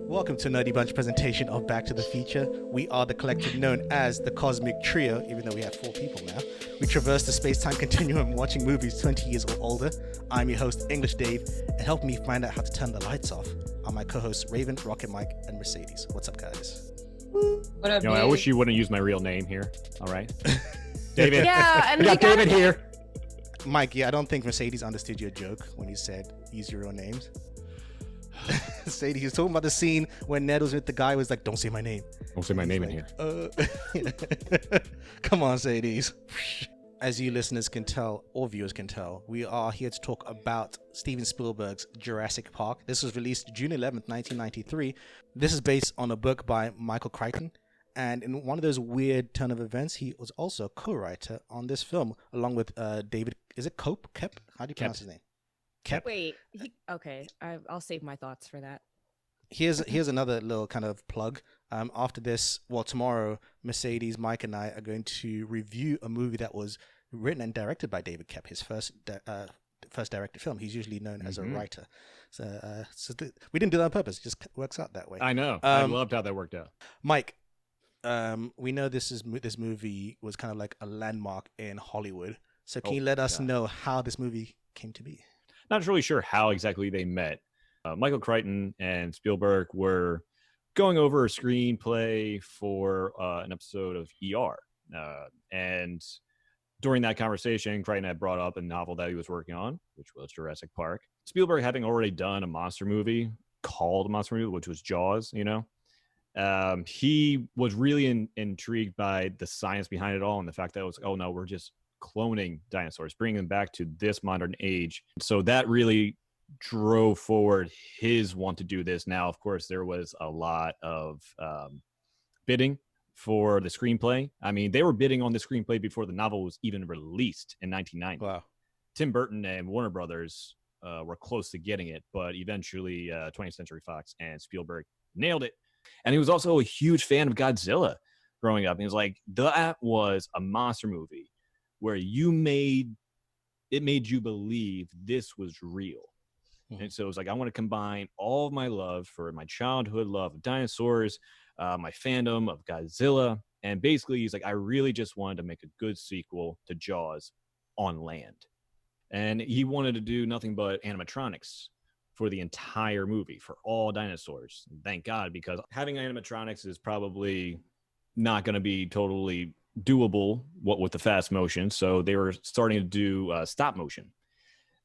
Welcome to Nerdy Bunch presentation of Back to the Future. We are the collective known as the Cosmic Trio, even though we have 4 people now. We traverse the space-time continuum watching movies 20 years or older. I'm your host, English Dave, and helping me find out how to turn the lights off are my co-hosts Raven, Rocket Mike, and Mercedes. What's up, guys? What up, Dave? I wish you wouldn't use my real name here. All right. David. Yeah, and we got David here. Mike, I don't think Mercedes understood your joke when you said use your real names. Sadie, he was talking about the scene when Ned was with the guy who was like, don't say my name. Don't say my name in here. Come on, Sadies. As you listeners can tell, or viewers can tell, we are here to talk about Steven Spielberg's Jurassic Park. This was released June 11th, 1993. This is based on a book by Michael Crichton. And in one of those weird turn of events, he was also a co-writer on this film, along with David, is it Cope? Kep? How do you pronounce his name? Kep? Wait, okay, I'll save my thoughts for that. Here's another little kind of plug. After this, tomorrow, Mercedes, Mike, and I are going to review a movie that was written and directed by David Kep, his first directed film. He's usually known as a writer. So we didn't do that on purpose. It just works out that way. I know. I loved how that worked out. Mike, we know this movie was kind of like a landmark in Hollywood. So can you let us know how this movie came to be? Not really sure how exactly they met. Michael Crichton and Spielberg were going over a screenplay for an episode of ER. And during that conversation, Crichton had brought up a novel that he was working on, which was Jurassic Park. Spielberg having already done a monster movie called a monster movie, which was Jaws, he was really intrigued by the science behind it all and the fact that it was, we're just cloning dinosaurs, bringing them back to this modern age. So that really drove forward his want to do this. Now, of course, there was a lot of bidding for the screenplay. I mean, they were bidding on the screenplay before the novel was even released in 1990. Wow. Tim Burton and Warner Brothers were close to getting it, but eventually 20th Century Fox and Spielberg nailed it. And he was also a huge fan of Godzilla growing up. He was like, that was a monster movie where it made you believe this was real. Mm-hmm. And so it was like, I want to combine all of my love for my childhood love of dinosaurs, my fandom of Godzilla. And basically he's like, I really just wanted to make a good sequel to Jaws on land. And he wanted to do nothing but animatronics for the entire movie, for all dinosaurs. Thank God, because having animatronics is probably not going to be totally doable with the fast motion. So they were starting to do stop motion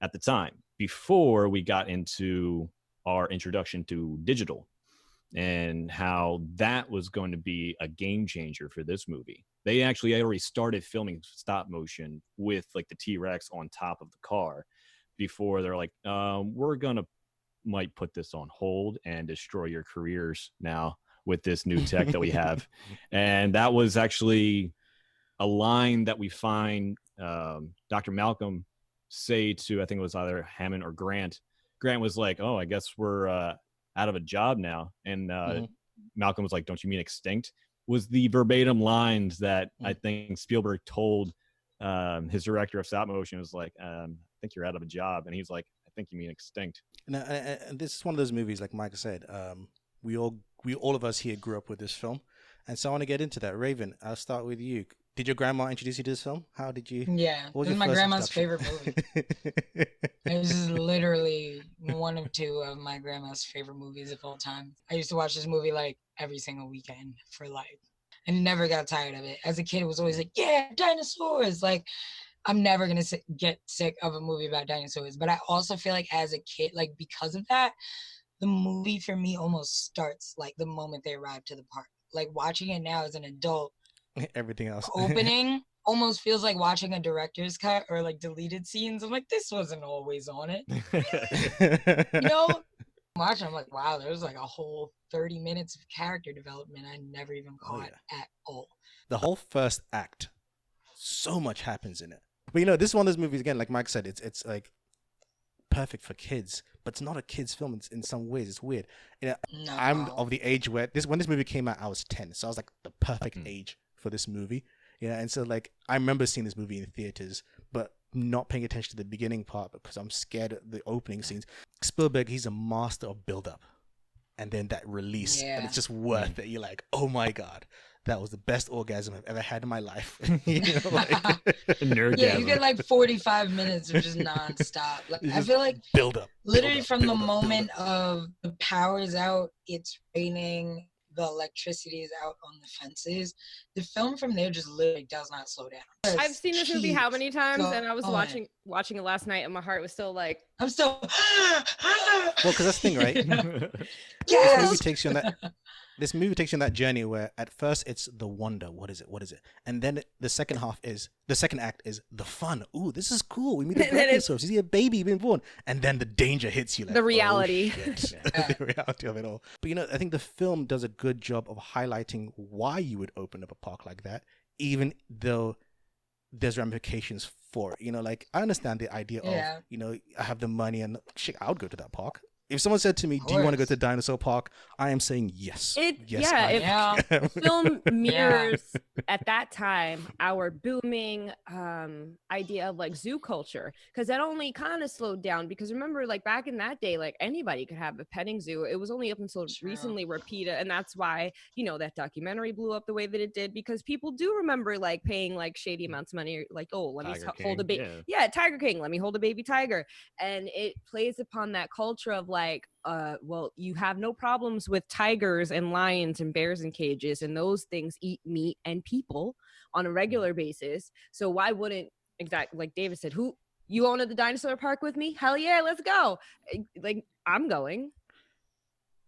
at the time before we got into our introduction to digital and how that was going to be a game changer for this movie. They actually already started filming stop motion with like the T-Rex on top of the car before they're like, we're going to might put this on hold and destroy your careers now with this new tech that we have. And that was actually a line that we find Dr. Malcolm say to, I think it was either Hammond or Grant. Grant was like, I guess we're out of a job now. And Malcolm was like, don't you mean extinct? Was the verbatim lines that I think Spielberg told his director of stop motion. Was like, I think you're out of a job. And he's like, I think you mean extinct. And this is one of those movies, like Mike said, we all of us here grew up with this film. And so I want to get into that. Raven, I'll start with you. Did your grandma introduce you to this film? How did you? Yeah, it was my grandma's favorite movie. It was literally one of 2 of my grandma's favorite movies of all time. I used to watch this movie like every single weekend for life, and never got tired of it. As a kid, it was always like, yeah, dinosaurs. Like, I'm never gonna get sick of a movie about dinosaurs. But I also feel like as a kid, like because of that, the movie for me almost starts like the moment they arrive to the park. Like watching it now as an adult. Everything else opening almost feels like watching a director's cut or like deleted scenes. I'm like, this wasn't always on it. Watching, I'm like, wow, there's like a whole 30 minutes of character development I never even caught at all. The whole first act, so much happens in it. But this is one of those movies, again, like Mike said, it's like perfect for kids, but it's not a kid's film. It's, in some ways, it's weird. No. I'm of the age where when this movie came out, I was 10, so I was like the perfect age for this movie. And so like I remember seeing this movie in theaters, but not paying attention to the beginning part because I'm scared of the opening scenes. Spielberg, he's a master of build-up. and then that release, and Yeah. it's just worth it. You're like, oh my god, that was the best orgasm I've ever had in my life. Like, Nerdgasm. Yeah, you get like 45 minutes of just nonstop. Like you I just feel like build up, literally build up, from the build up, build moment up. of the power's out, it's raining, the electricity is out on the fences. The film from there just literally does not slow down. I've seen this movie how many times, and I was going. watching it last night, and my heart was still like, I'm still. Well, because that's the thing, right? Yes! This movie takes you on that. This movie takes you on that journey where at first it's the wonder, what is it, and then the second act is the fun. Ooh, this is cool. We meet the And then it's- dinosaurs. You see a baby being born, and then the danger hits you. Like, The reality. Oh, shit. The reality of it all. But I think the film does a good job of highlighting why you would open up a park like that, even though there's ramifications for it. Like I understand the idea Yeah. of I have the money and shit, I would go to that park. If someone said to me, "Do you want to go to the dinosaur park?" I am saying yes. Yes, I am. Film mirrors at that time our booming idea of like zoo culture, because that only kind of slowed down, because remember, like back in that day, like anybody could have a petting zoo. It was only up until recently where PETA, and that's why that documentary blew up the way that it did, because people do remember like paying like shady amounts of money, like, oh, let me hold a baby. Yeah, Tiger King, let me hold a baby tiger. And it plays upon that culture of like, well, you have no problems with tigers and lions and bears in cages, and those things eat meat and people on a regular basis. So why wouldn't, exactly like David said, who you own at the dinosaur park with me? Hell yeah, let's go. Like I'm going.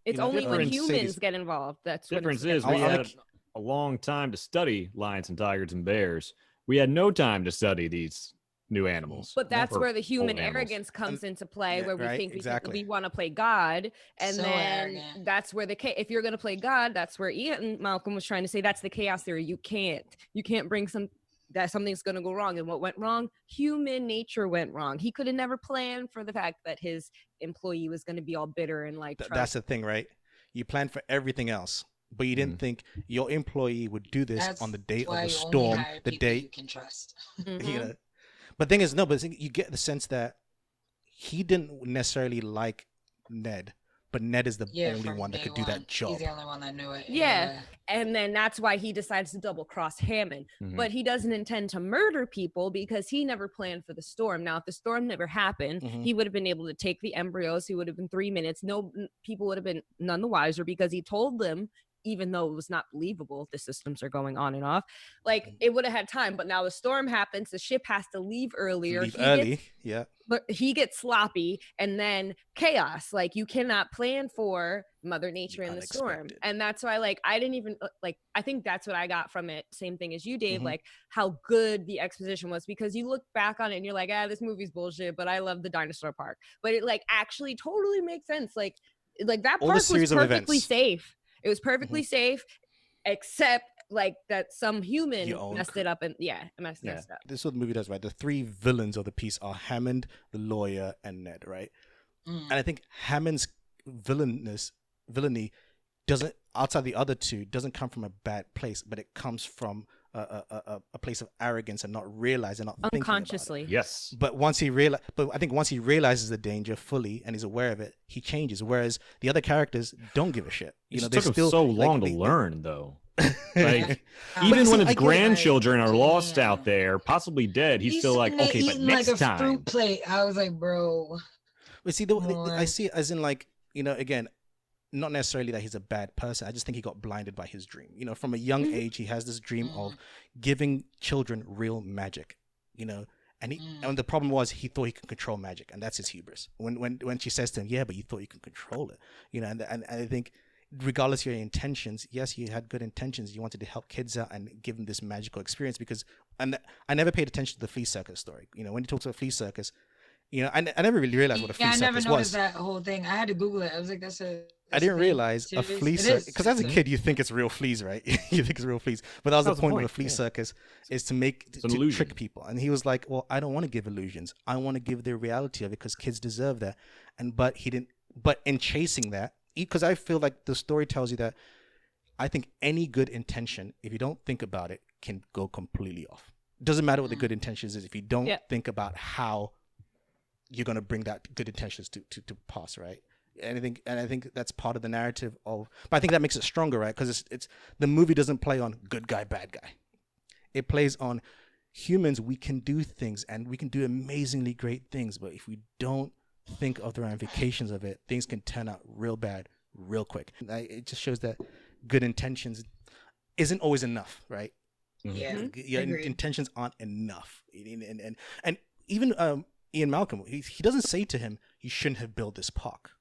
It's only when humans get involved. That's when difference is we had a long time to study lions and tigers and bears. We had no time to study these new animals. But that's where the human arrogance comes into play, where we think we want to play God. And So then arrogant. that's where if you're going to play God, that's where Ian Malcolm was trying to say, that's the chaos theory. You can't bring that something's going to go wrong. And what went wrong? Human nature went wrong. He could have never planned for the fact that his employee was going to be all bitter and like, that's the thing, right? You plan for everything else, but you didn't think your employee would do this on the day of a storm, the day you can trust. But the thing is, you get the sense that he didn't necessarily like Ned, but Ned is the only one that could do that job. He's the only one that knew it. Yeah. And then that's why he decides to double cross Hammond. But he doesn't intend to murder people because he never planned for the storm. Now, if the storm never happened, he would have been able to take the embryos. He would have been 3 minutes. No, people would have been none the wiser, because he told them, even though it was not believable, the systems are going on and off, like it would have had time. But now the storm happens, the ship has to leave earlier. But he gets sloppy, and then chaos. Like you cannot plan for Mother Nature in the storm. And that's why, like, I didn't even I think that's what I got from it. Same thing as you, Dave, like how good the exposition was, because you look back on it and you're like, this movie's bullshit, but I love the dinosaur park. But it like actually totally makes sense. Like that park was perfectly safe. It was perfectly safe, except like that some human messed it up, and messed it up. This is what the movie does, right? The three villains of the piece are Hammond, the lawyer, and Ned, right? And I think Hammond's villainy doesn't, outside the other two, doesn't come from a bad place, but it comes from a place of arrogance and not realizing, not unconsciously. Thinking about it. Yes. But I think once he realizes the danger fully and is aware of it, he changes. Whereas the other characters don't give a shit. It took him so long to learn, though. Like even when his grandchildren are lost out there, possibly dead, he's still like, okay, but next like a time. Fruit plate. I was like, bro. But see, I see it as in like, again, not necessarily that he's a bad person. I just think he got blinded by his dream. From a young age, he has this dream of giving children real magic. And the problem was he thought he could control magic, and that's his hubris. When she says to him, "Yeah, but you thought you could control it," and I think, regardless of your intentions, yes, you had good intentions. You wanted to help kids out and give them this magical experience and I never paid attention to the flea circus story. When he talks about flea circus, I never really realized what a flea circus was. I never noticed that whole thing. I had to Google it. I was like, I didn't realize a flea circus, because as a kid you think it's real fleas, right? You think it's real fleas, but that was the point of a flea circus, is to trick people. And he was like, well, I don't want to give illusions. I want to give the reality of it, because kids deserve that. But he didn't. But in chasing that, because I feel like the story tells you that I think any good intention, if you don't think about it, can go completely off. It doesn't matter what the good intentions is if you don't think about how you're going to bring that good intentions to pass, right? And I think that's part of the narrative of. But I think that makes it stronger, right? Because it's the movie doesn't play on good guy, bad guy. It plays on humans. We can do things, and we can do amazingly great things. But if we don't think of the ramifications of it, things can turn out real bad, real quick. It just shows that good intentions isn't always enough, right? Yeah, Your intentions aren't enough, and even Ian Malcolm, he doesn't say to him, "You shouldn't have built this park."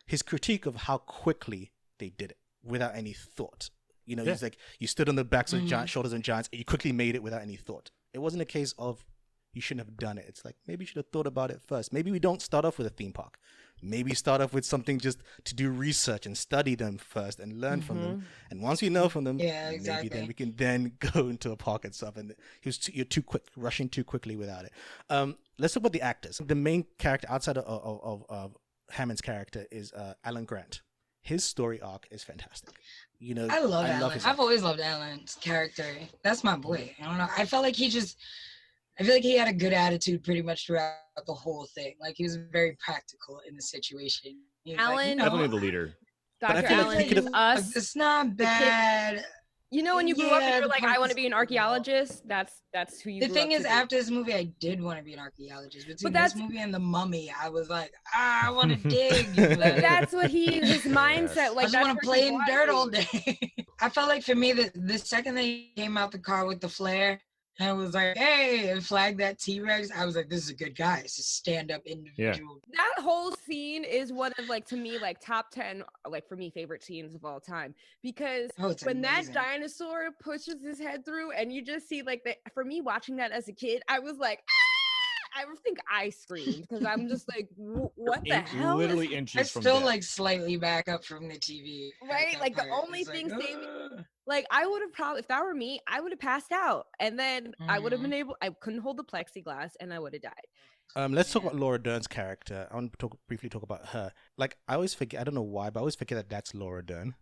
His critique of how quickly they did it without any thought. He's like, you stood on the backs of giants, shoulders of giants, and you quickly made it without any thought. It wasn't a case of you shouldn't have done it. It's like, maybe you should have thought about it first. Maybe we don't start off with a theme park. Maybe start off with something just to do research and study them first and learn from them. And once we know from them, maybe then we can then go into a park and stuff. And you're too quick, rushing too quickly without it. Let's talk about the actors. The main character outside of Hammond's character is Alan Grant. His story arc is fantastic. I love Alan. I've always loved Alan's character. That's my boy. I don't know. I feel like he had a good attitude pretty much throughout the whole thing. Like, he was very practical in the situation. Alan, definitely the leader. Dr. Alan is us. It's not bad. When you grew up and you're like, I want to be an archaeologist, that's who you. The thing is, after this movie, I did want to be an archaeologist. Between this movie and The Mummy, I was like, I want to dig. That's what his mindset. Like, I just want to play in dirt all day. I felt like for me, the second they came out the car with the flare, and I was like, hey, and flagged that T-Rex, I was like, this is a good guy. It's a stand-up individual. Yeah. That whole scene is one of, like, to me, like, top 10, like, for me, favorite scenes of all time. Because when that dinosaur pushes his head through and you just see, like, for me, watching that as a kid, I was like, I think I screamed because I'm just like, what the hell? Literally inches I from still death. like slightly back up from the TV. Right? Like, the only thing saving, like, I would have probably, if that were me, I would have passed out, and then I would have been I couldn't hold the plexiglass, and I would have died. Let's talk about Laura Dern's character. I want to briefly talk about her. Like, I always forget, I don't know why, but I always forget that that's Laura Dern.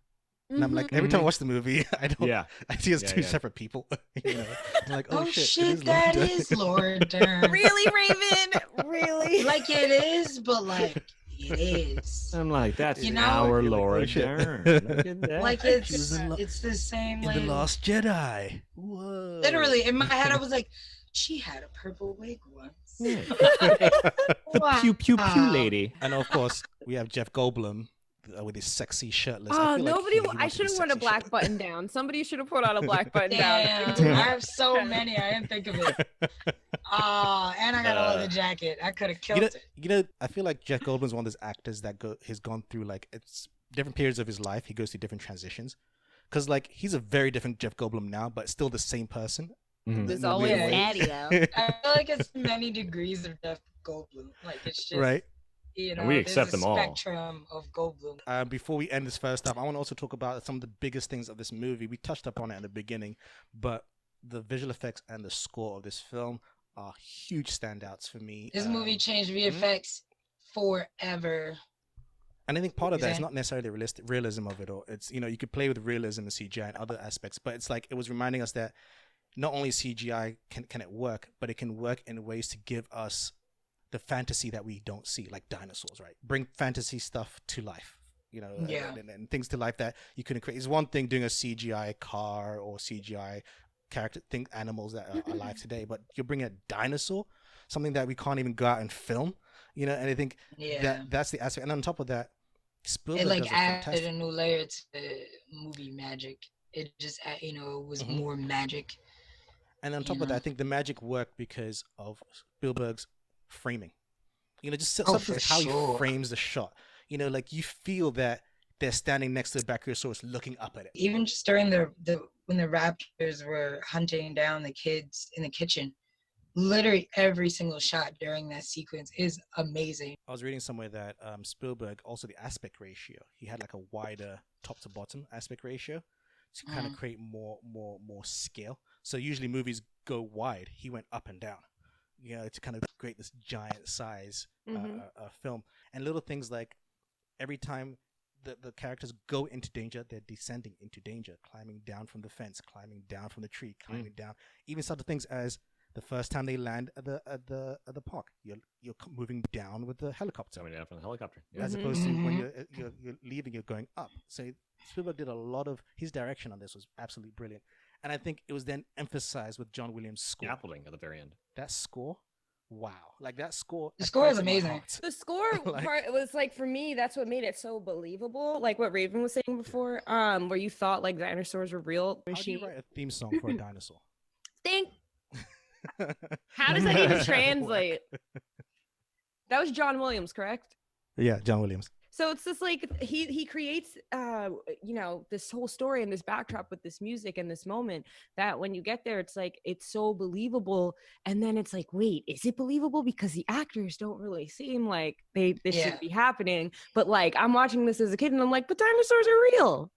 And I'm like, every time I watch the movie, I see as two separate people. I'm like, oh shit, that is Laura Dern. Really, Raven? Really? Like, it is, but like, it is. I'm like, that's our Laura Dern. Look at that. Like, it's the same. In like, The Last Jedi. Whoa. Literally, in my head, I was like, she had a purple wig once. Wow. Pew pew pew lady. And of course, we have Jeff Goldblum with his sexy shirtless. Nobody. I should have worn a black button down. Somebody should have put on a black button down. I have so many. I didn't think of it. And I got a leather jacket. I could have killed it. I feel like Jeff Goldblum's one of those actors that has gone through, like, it's different periods of his life. He goes through different transitions. Because, like, he's a very different Jeff Goldblum now, but still the same person. There's always Daddy, though. I feel like it's many degrees of Jeff Goldblum. Like, it's just... Right. And we accept them all. Spectrum of Goldblum. Before we end this first up, I want to also talk about some of the biggest things of this movie. We touched upon it in the beginning, but the visual effects and the score of this film are huge standouts for me. This movie changed VFX forever. And I think part of that is not necessarily the realism of it, or it's, you could play with realism and CGI and other aspects, but it's like it was reminding us that not only CGI can it work, but it can work in ways to give us the fantasy that we don't see, like dinosaurs, right? Bring fantasy stuff to life, and things to life that you couldn't create. It's one thing doing a CGI car or CGI character, animals that are alive today, but you're bringing a dinosaur, something that we can't even go out and film, and I think that's the aspect. And on top of that, Spielberg added a new layer to the movie magic. It just, it was more magic. And on top of that, I think the magic worked because of Spielberg's framing, just how he frames the shot. Like, you feel that they're standing next to the Brachiosaurus looking up at it. Even just during when the raptors were hunting down the kids in the kitchen, literally every single shot during that sequence is amazing. I was reading somewhere that Spielberg, also the aspect ratio, he had like a wider top to bottom aspect ratio to kind of create more scale. So usually movies go wide. He went up and down, to kind of create this giant size film. And little things like every time the characters go into danger, they're descending into danger, climbing down from the fence, climbing down from the tree, climbing down. Even subtle things as The first time they land at the park, you're moving down with the helicopter, Coming down from the helicopter. as opposed to when you're leaving, you're going up. So Spielberg did a lot of his direction on this was absolutely brilliant, and I think it was then emphasized with John Williams' score. Scaffolding at the very end. That score, wow! Like that score. The score is amazing. The score part was like, for me, that's what made it so believable. Like what Raven was saying before, where you thought like dinosaurs were real. How do you write a theme song for a dinosaur? How does that even translate? That was John Williams, correct? Yeah, John Williams. So it's just like he creates this whole story and this backdrop with this music and this moment that when you get there, it's like it's so believable, and then it's like, wait, is it believable? Because the actors don't really seem like this should be happening. But like I'm watching this as a kid and I'm like, but dinosaurs are real.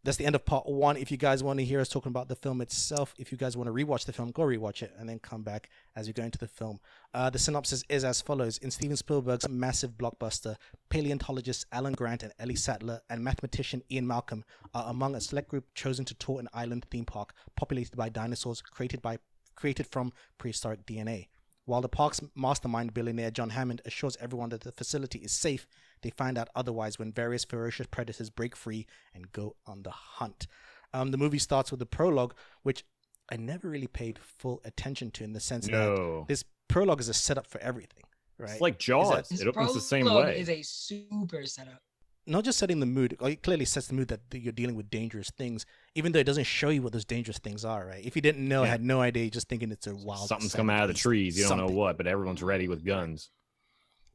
That's the end of part 1. If you guys want to hear us talking about the film itself, if you guys want to rewatch the film, go rewatch it and then come back as we go into the film. The synopsis is as follows. In Steven Spielberg's massive blockbuster, paleontologists Alan Grant and Ellie Sattler and mathematician Ian Malcolm are among a select group chosen to tour an island theme park populated by dinosaurs created from prehistoric DNA. While the park's mastermind billionaire John Hammond assures everyone that the facility is safe, they find out otherwise when various ferocious predators break free and go on the hunt. The movie starts with the prologue, which I never really paid full attention to in the sense that this prologue is a setup for everything, right? It's like Jaws. It opens the same way. Is a super setup. Not just setting the mood, it clearly sets the mood that you're dealing with dangerous things, even though it doesn't show you what those dangerous things are, right? If you didn't know, had no idea, you're just thinking it's a wild... Something's coming out of the trees. You don't know what, but everyone's ready with guns.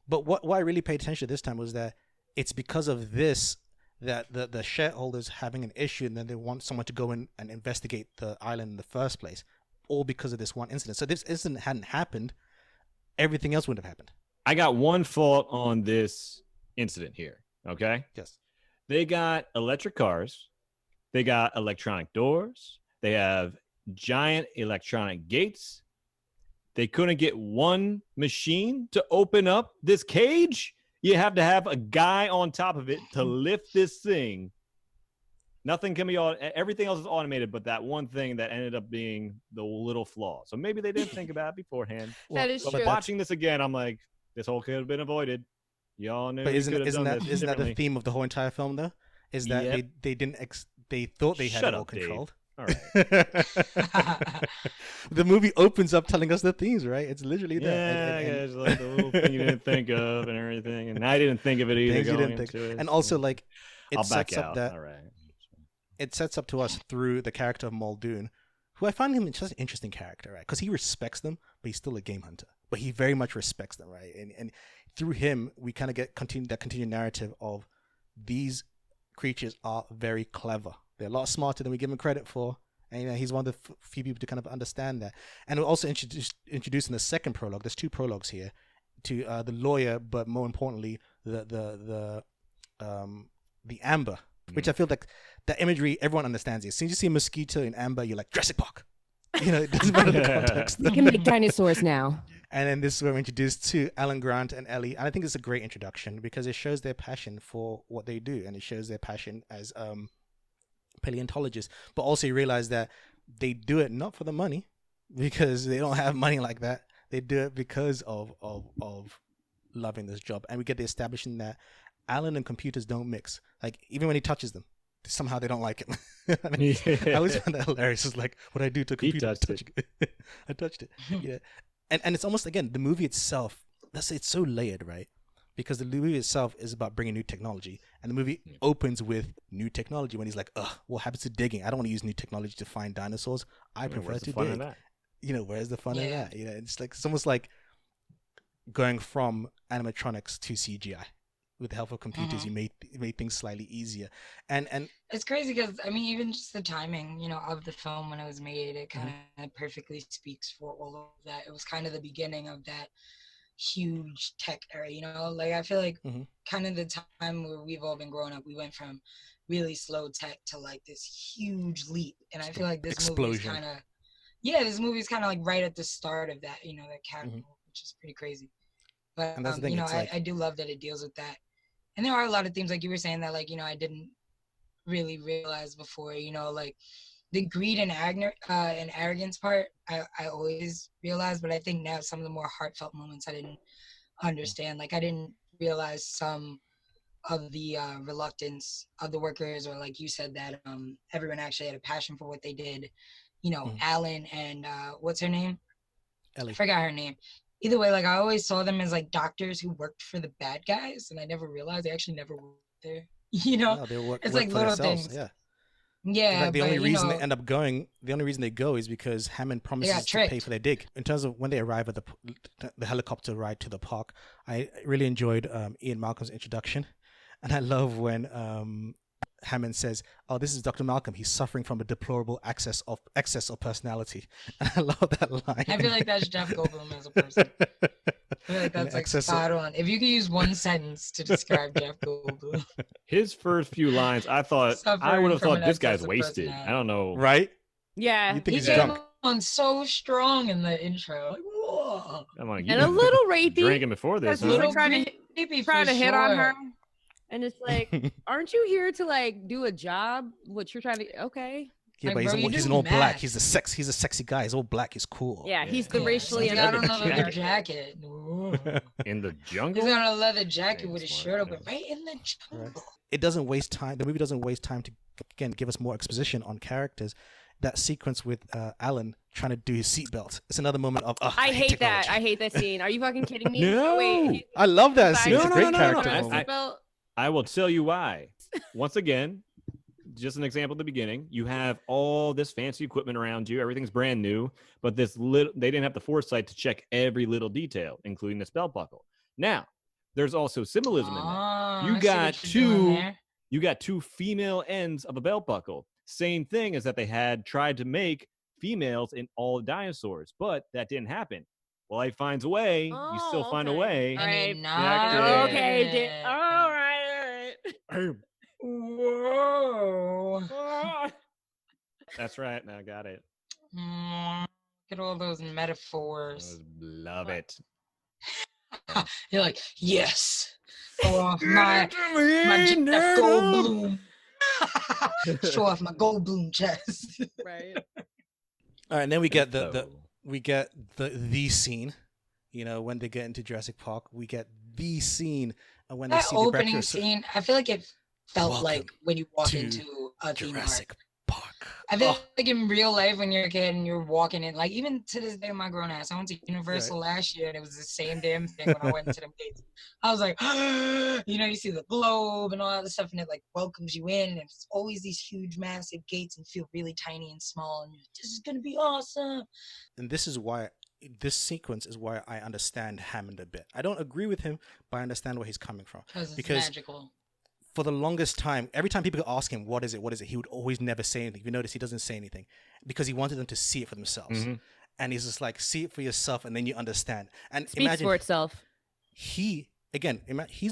But what I really paid attention to this time was that it's because of this that the shareholders having an issue, and then they want someone to go in and investigate the island in the first place, all because of this one incident. So if this incident hadn't happened, everything else wouldn't have happened. I got one fault on this incident here. Okay. Yes. They got electric cars. They got electronic doors. They have giant electronic gates. They couldn't get one machine to open up this cage. You have to have a guy on top of it to lift this thing. Nothing can be everything else is automated, but that one thing that ended up being the little flaw. So maybe they didn't think about it beforehand. That is true. Watching this again, I'm like, this whole could have been avoided. Y'all knew. But isn't that the theme of the whole entire film though? Is that they thought they had it all controlled. All right. The movie opens up telling us the themes, right? It's literally that. Yeah, it's like the little thing you didn't think of and everything, and I didn't think of it either. Going into it. And also, like, I'll back out. All right. It sets up to us through the character of Muldoon, who I find him just an interesting character, right? Because he respects them, but he's still a game hunter. But he very much respects them, right? And through him, we kind of get continued narrative of these creatures are very clever. They're a lot smarter than we give them credit for. And he's one of the few people to kind of understand that. And we're also introduced in the second prologue. There's 2 prologues here to the lawyer, but more importantly, the amber, which I feel like that imagery everyone understands. As soon as you see a mosquito in amber, you're like Jurassic Park. It doesn't matter the context. We can make dinosaurs now. And then this is where we're introduced to Alan Grant and Ellie. And I think it's a great introduction because it shows their passion for what they do. And it shows their passion as paleontologists. But also you realize that they do it not for the money, because they don't have money like that. They do it because of loving this job. And we get the establishing that Alan and computers don't mix. Like, even when he touches them, somehow they don't like him. I always found that hilarious. It's like, what I do to a computer? I touched it. Yeah. And it's almost, again, the movie itself, it's so layered, right? Because the movie itself is about bringing new technology. And the movie opens with new technology when he's like, what happens to digging? I don't want to use new technology to find dinosaurs. I prefer to dig. Where's the fun in that? It's almost like going from animatronics to CGI. With the help of computers, you made things slightly easier. And it's crazy because, I mean, even just the timing, of the film when it was made, it kind of perfectly speaks for all of that. It was kind of the beginning of that huge tech era, like I feel like kind of the time where we've all been growing up, we went from really slow tech to like this huge leap. And I feel like this movie is kind of like right at the start of that, that catapult, which is pretty crazy. But I do love that it deals with that. And there are a lot of themes, like you were saying, that like I didn't really realize before, like the greed and arrogance part, I always realized, but I think now some of the more heartfelt moments I didn't understand. Like I didn't realize some of the reluctance of the workers, or like you said, that everyone actually had a passion for what they did. You know, Alan and what's her name? Ellie. I forgot her name. Either way, like I always saw them as like doctors who worked for the bad guys, and I never realized they actually never worked there. You know, No, they it's work like for little themselves. things. Yeah. Yeah, In fact, the but only reason you they know, end up going, the only reason they go is because Hammond promises to pay tricked. for their dig. In terms of when they arrive at the helicopter ride to the park, I really enjoyed Ian Malcolm's introduction, and I love when Hammond says, "Oh, this is Dr. Malcolm. He's suffering from a deplorable excess of personality." And I love that line. I feel like that's Jeff Goldblum as a person. I feel like An that's like excess spot on. If you could use one sentence to describe Jeff Goldblum, His first few lines, I would Suffering have from thought an this guy's excess of wasted. personality. I don't know. Right? Yeah. You think he he's came drunk? on so strong in the intro. Like, whoa. I'm like, And a little rapey. drinking before this. Because he's Huh? like creepy trying for to hit on sure. her. And it's like, aren't you here to like do a job? What you're trying to, okay. Yeah, Like, but bro, you he's do an all black. math. He's a sexy guy. He's all black. He's cool. Yeah, he's the Yeah, racially he's got uneducated. another Jacket. jacket. Ooh. In the He's jungle. got a leather jacket with his Smart, shirt open, yeah. right in the jungle. Right. It doesn't waste time. The movie doesn't waste time to, again, give us more exposition on characters. That sequence with Alan trying to do his seatbelt. It's another moment of, I hate that. technology. I hate that scene. Are you fucking kidding me? No. Wait. I love that scene. It's a No, great no, no, character no. moment. I will tell you why. Once again, just an example at the beginning. You have all this fancy equipment around you. Everything's brand new, but they didn't have the foresight to check every little detail, including this belt buckle. Now, there's also symbolism in that. I see what you're doing there. You got two female ends of a belt buckle. Same thing as that they had tried to make females in all dinosaurs, but that didn't happen. Life finds a way. You still find a way. All right. Yeah, Okay. All right. Whoa. That's right. Now I got it. Look at all those metaphors. Love it. You're like, yes. Show off my Jeff Goldblum. Show off my Goldblum chest. Right. All right, and then we get the scene. You know, when they get into Jurassic Park, we get the scene when they That see the opening breakfast. scene, I feel like it felt Welcome like when you walk to into a theme park. Jurassic Park. I feel like in real life when you're a kid and you're walking in, like even to this day, my grown ass, I went to Universal last year and it was the same damn thing when I went into them gates. I was like, you know, you see the globe and all that stuff and it like welcomes you in and it's always these huge, massive gates and you feel really tiny and small and you're like, this is going to be awesome. And this sequence is why I understand Hammond a bit. I don't agree with him, but I understand where he's coming from. Because it's magical. For the longest time, every time people ask him, what is it, he would always never say anything. If you notice, he doesn't say anything because he wanted them to see it for themselves. Mm-hmm. And he's just like, see it for yourself and then you understand. And Speaks imagine for itself. he's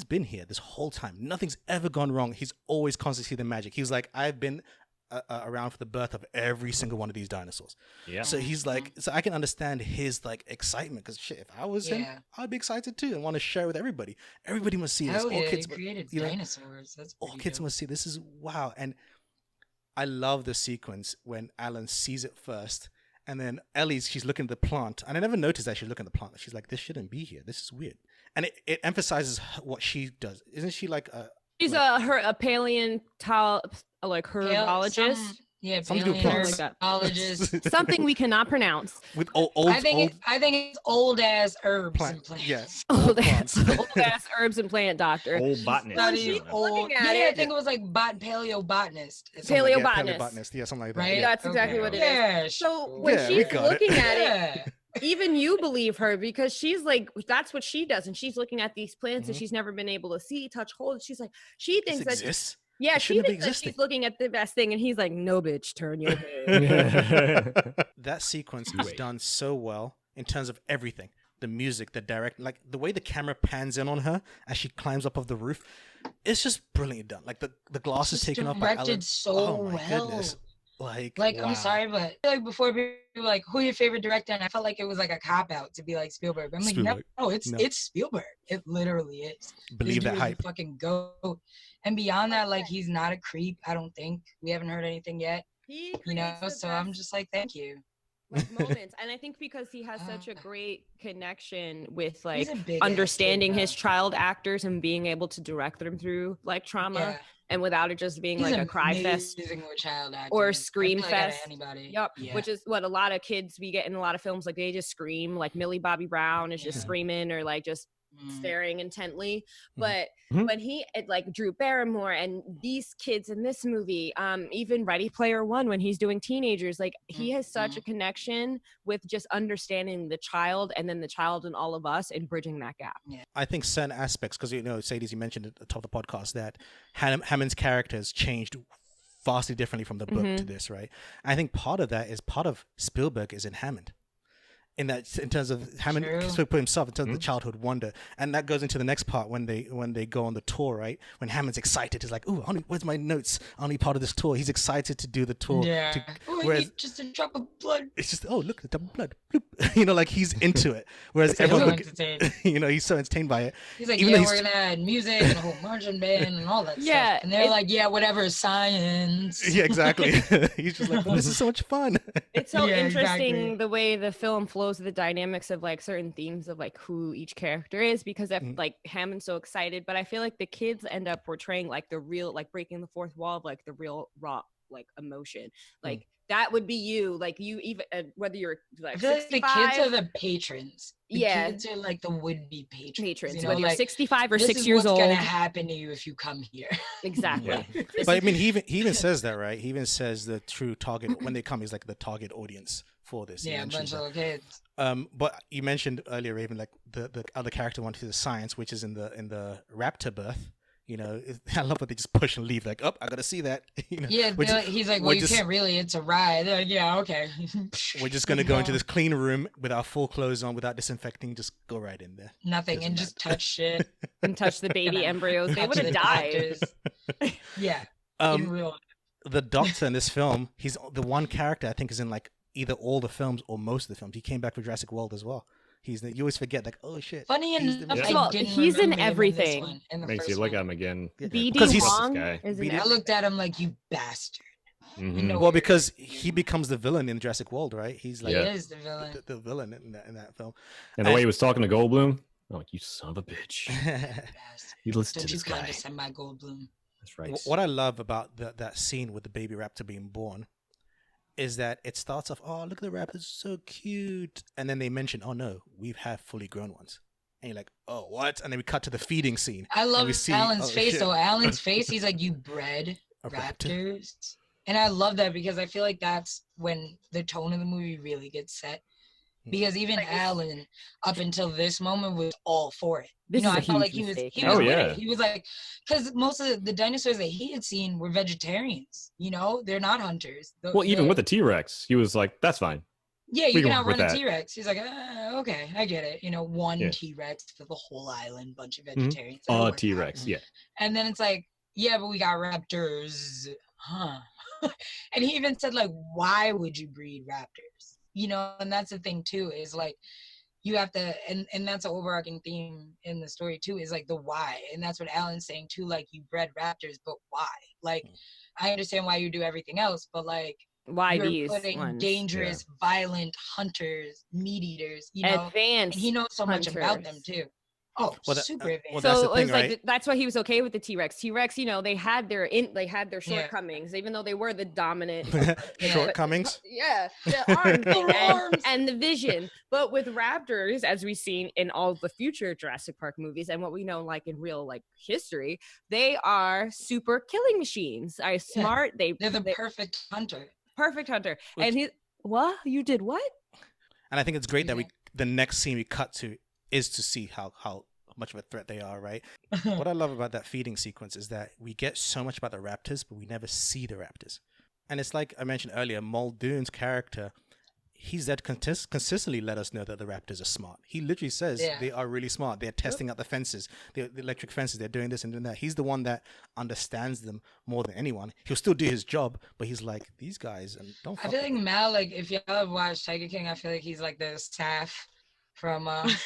been here this whole time. Nothing's ever gone wrong. He's always constantly seen the magic. He's like, I've been around for the birth of every single one of these dinosaurs. Yeah. So he's like, so I can understand his like excitement because shit, if I was him, I'd be excited too and want to share with everybody. Everybody must see this. Hell yeah, kids, he created you know, dinosaurs. That's all kids dope. must see. This is wow. And I love the sequence when Alan sees it first. And then she's looking at the plant. And I never noticed that she's looking at the plant. She's like, this shouldn't be here. This is weird. And it emphasizes what she does. Isn't she like a... She's a paleontologist, like herbologist. Something to do with plants. Paleontologist. Something we cannot pronounce. With old I think it's old ass herbs and plants. Yes. Old plants. ass herbs and plant doctor. Old botanist. Study old. looking at Yeah, I it. think it was like paleobotanist. Paleobotanist. Yeah, something like that. Right? Yeah. That's exactly what it is. Yeah. So sure. when Yeah, we she's got it. looking at it, Yeah. even you believe her because she's like, that's what she does. And she's looking at these plants that she's never been able to see, touch, hold. She's like, she thinks This that. exists? Yeah, It she shouldn't be thinks that existing. she's looking at the best thing. And he's like, no, bitch, turn your head. That sequence is done so well in terms of everything. The music, the direct, like the way the camera pans in on her as she climbs up of the roof. It's just brilliantly done. Like the glass is Just taken off by Alan. directed so Oh my well. goodness. Like I'm wow. sorry, but like before people were like, who your favorite director? And I felt like it was like a cop out to be like Spielberg. I'm like, Spielberg. no, it's No. Spielberg. It literally is. Believe This that dude is hype. a fucking GOAT. And beyond that, like he's not a creep. I don't think we haven't heard anything yet. He You know, creates the so I'm best, just like, thank you. like, moments, and I think because he has such a great connection with like He's a big understanding kid, his child actors and being able to direct them through like trauma, Yeah. and without it just being He's like a cry fest amazing with child actors. or I scream feel like out of fest. anybody. Yep. Yeah. Which is what a lot of kids we get in a lot of films, like they just scream, like Millie Bobby Brown is just Yeah. screaming or like just staring intently. Mhm. But when he like Drew Barrymore and these kids in this movie, even Ready Player One, when he's doing teenagers, like he has such a connection with just understanding the child and then the child and all of us and bridging that gap. I think certain aspects, because you know, Sadie, you mentioned at the top of the podcast that Hammond's character has changed vastly differently from the book to this, right? I think part of that is part of Spielberg is in Hammond. In terms of Hammond put himself in terms of the childhood wonder, and that goes into the next part when they go on the tour, right? When Hammond's excited, he's like, "Ooh, where's my notes? Only part of this tour." He's excited to do the tour. Yeah. Whereas just a drop of blood. it's just, oh, look, the double blood, bloop. You know, like he's into it. Whereas everyone, you know, he's so entertained by it. He's like, Even though we're gonna add music and a whole marching band and all that Yeah, stuff. And they're like, yeah, whatever, science. Yeah, exactly. He's just like, this is so much fun. It's so Yeah, interesting exactly. the way the film flows, the dynamics of like certain themes of like who each character is, because if like Hammond's so excited, but I feel like the kids end up portraying like the real, like breaking the fourth wall of like the real raw like emotion, like that would be you, like you even whether you're like I feel like 65, the kids are the patrons. The Yeah. kids are like the would-be patrons. You know, whether you're like, 65 or this 6 is years what's old. gonna happen to you if you come here. Exactly. But I mean, he even says that, right? He even says the true target when they come is like the target audience for this. He Yeah, a mentions bunch of that. little kids. But you mentioned earlier, Raven, like the other character wanted the science, which is in the raptor birth. You know, I love what they just push and leave. Like, oh, I gotta see that. You know, Yeah, he's like, well, you can't really. It's a ride. They're like, yeah, okay. We're just gonna go into this clean room with our full clothes on, without disinfecting. Just go right in there. Nothing, Doesn't and just touch shit. And touch the baby embryos, they would have died. Yeah. In real. The doctor in this film, he's the one character I think is in like either all the films or most of the films. He came back for Jurassic World as well. You always forget, like, oh shit. Funny he's enough, the- First of all, he's in everything. Makes you look at him again. BD Because he's- Wong This guy. is in I looked at him like, you bastard. Mhm. know- Well, because he becomes the villain in Jurassic World, right? He's like He is the villain. the villain in that film. And the way he was talking to Goldblum, I'm like, you son of a bitch. Bastard. You listen Don't to you this guy. condescend my Goldblum. That's right. What I love about that scene with the baby raptor being born is that it starts off, oh, look at the raptors, so cute. And then they mention, oh no, we've had fully grown ones. And you're like, oh, what? And then we cut to the feeding scene. I and love we see, Alan's oh, face shit. though. Alan's face, he's like, you bred A raptor. raptors. And I love that because I feel like that's when the tone of the movie really gets set. Because even Alan, up until this moment, was all for it. This you know, is I a felt like huge he was mistake. with yeah. it. He was like, because most of the dinosaurs that he had seen were vegetarians. You know, they're not hunters. Well, even with the T-Rex, he was like, that's fine. Yeah, we you can can work with outrun a that. T-Rex. He's like, okay, I get it. You know, one Yeah. T-Rex for the whole island, bunch of vegetarians. That'll work out. T-Rex, yeah. And then it's like, yeah, but we got raptors, huh? And he even said, like, why would you breed raptors? You know, and that's the thing too, is like, you have to, and that's an overarching theme in the story too, is like the why. And that's what Alan's saying too, like, you bred raptors, but why? Like, I understand why you do everything else, but like, Why you're these putting ones? dangerous, violent hunters, meat eaters, you know, and Advanced. he knows so much about them hunters. too. Oh, Well, that- super advanced. well, that's So the it thing, was like right? that's why he was okay with the T-Rex. T-Rex, you know, they had their Yeah. shortcomings, even though they were the dominant. Shortcomings. Yeah, the arms, Their arms. and the vision. But with raptors, as we've seen in all the future Jurassic Park movies and what we know, like in real like history, they are super killing machines. Are smart. They're the perfect hunter. perfect hunter. Which- And he, what? You did what? And I think it's great that Yeah. the next scene we cut to is to see how much of a threat they are, right? What I love about that feeding sequence is that we get so much about the raptors, but we never see the raptors. And it's like I mentioned earlier, Muldoon's character, he's that consistently let us know that the raptors are smart. He literally says they are really smart. They're testing out the fences, the electric fences. They're doing this and doing that. He's the one that understands them more than anyone. He'll still do his job, but he's like, these guys, and don't fuck I feel with like them. Mal, like if y'all have watched Tiger King, I feel like he's like the staff from the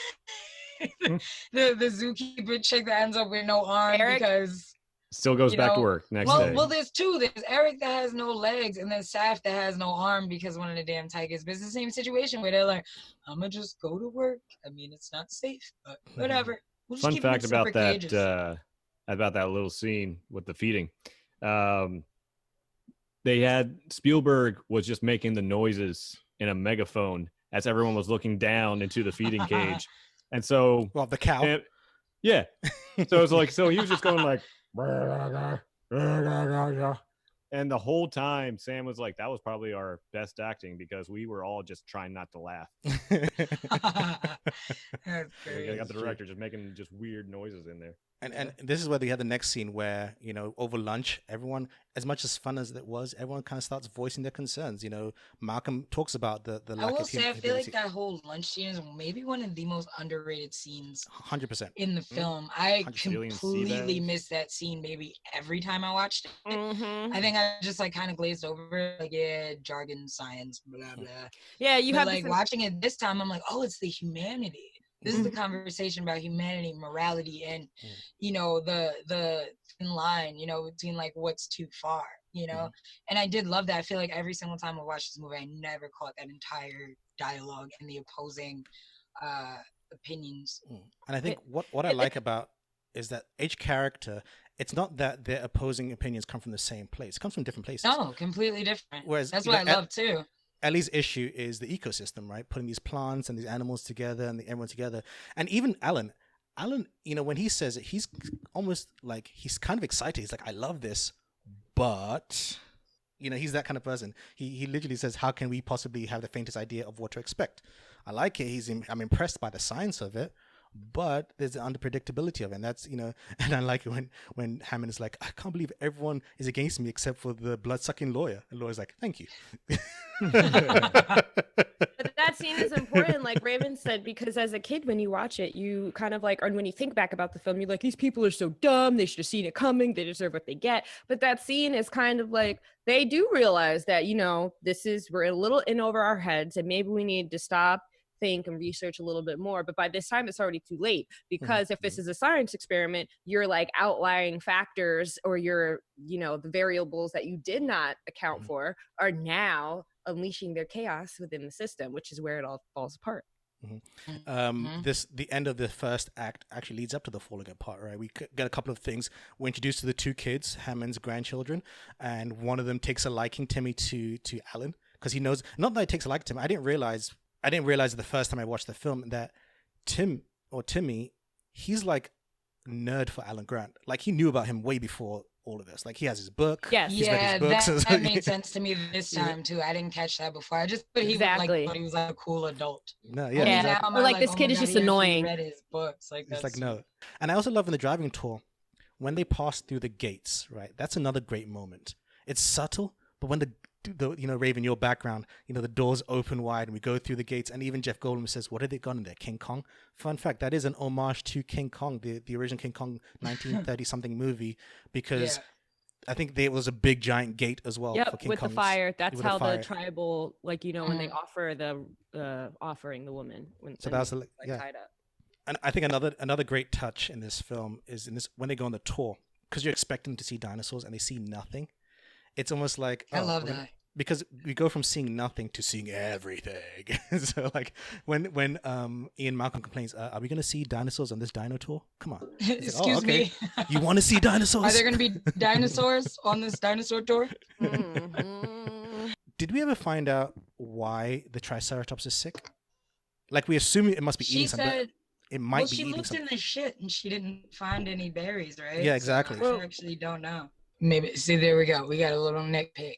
zookeeper chick that ends up with no arm Eric? because Still goes back to know, work next day. well, there's two. There's Eric that has no legs, and then Saf that has no arm because one of the damn tigers. But it's the same situation where they're like, "I'm gonna just go to work. I mean, it's not safe, but whatever." We'll just Fun keep them in fact about separate cages. that little scene with the feeding. They had Spielberg was just making the noises in a megaphone as everyone was looking down into the feeding cage, and so Well, the cow. yeah. So it's like he was just going like. And the whole time Sam was like, that was probably our best acting because we were all just trying not to laugh. That's I got the crazy. director just making just weird noises in there. And this is where they had the next scene where, you know, over lunch, everyone, as much as fun as it was, everyone kind of starts voicing their concerns. You know, Malcolm talks about the I lack will of say, I feel like humility. that whole lunch scene is maybe one of the most underrated scenes 100%. in the film. I 100%. Alien sea completely bags. missed that scene maybe every time I watched it. Mhm. I think I just like kind of glazed over it, like, yeah, jargon, science, blah, blah. Yeah, you But have like this. watching it this time, I'm like, oh, it's the humanity. This is the conversation about humanity, morality, and you know the thin line, you know, between like what's too far, you know. And I did love that. I feel like every single time I watched this movie, I never caught that entire dialogue and the opposing opinions. And I think what I like about is that each character, it's not that their opposing opinions come from the same place. It comes from different places. No, completely different. Whereas, That's you what know, I love too. Ellie's issue is the ecosystem, right? Putting these plants and these animals together and everyone together. And even Alan, you know, when he says it, he's almost like, he's kind of excited. He's like, I love this, but, you know, he's that kind of person. He literally says, how can we possibly have the faintest idea of what to expect? I like it. I'm impressed by the science of it, but there's the unpredictability of it. And that's, you know, and I like it when Hammond is like, I can't believe everyone is against me except for the blood-sucking lawyer. And the lawyer's like, thank you. But that scene is important, like Raven said, because as a kid, when you watch it, you kind of like, or when you think back about the film, you're like, these people are so dumb. They should have seen it coming. They deserve what they get. But that scene is kind of like, they do realize that, you know, we're a little in over our heads and maybe we need to stop, think, and research a little bit more. But by this time, it's already too late, because if this is a science experiment, you're like outlying factors, or you're, you know, the variables that you did not account for are now unleashing their chaos within the system, which is where it all falls apart. The end of the first act actually leads up to the falling apart, right? We get a couple of things. We're introduced to the two kids, Hammond's grandchildren, and one of them takes a liking, Timmy, to Alan, because he knows, not that he takes a liking to him. I didn't realize the first time I watched the film that Timmy, he's like a nerd for Alan Grant. Like, he knew about him way before all of this. Like, he has his book. Yes. He's read his books. That made sense to me this time too. I didn't catch that before. I just thought he Exactly. thought he was like a cool adult. No, Yeah. exactly. Now I'm Or like, this oh kid my is God, just he actually annoying. Read his books. Like, It's that's like, no. And I also love in the driving tour, when they pass through the gates, right? That's another great moment. It's subtle, but when the you know, Raven, your background, you know, the doors open wide and we go through the gates, and even Jeff Goldblum says, what have they got in there? King Kong? Fun fact, that is an homage to King Kong, the original King Kong 1930-something movie, because I think there was a big giant gate as well for King with Kong. the fire. That's with how fire. the tribal, like, you know, when they offer the offering the woman. So that was like, tied up. And I think another great touch in this film is when they go on the tour, because you're expecting to see dinosaurs and they see nothing. It's almost like, I love that. Because we go from seeing nothing to seeing everything. So like when Ian Malcolm complains, are we going to see dinosaurs on this dino tour? Come on. Excuse me. You want to see dinosaurs? Are there going to be dinosaurs on this dinosaur tour? Did we ever find out why the Triceratops is sick? Like, we assume it must be eating something. Said, it might be she eating looked something. in the shit and she didn't find any berries, right? Yeah, exactly. So I actually don't know. Maybe. See, there we go. We got a little nitpick.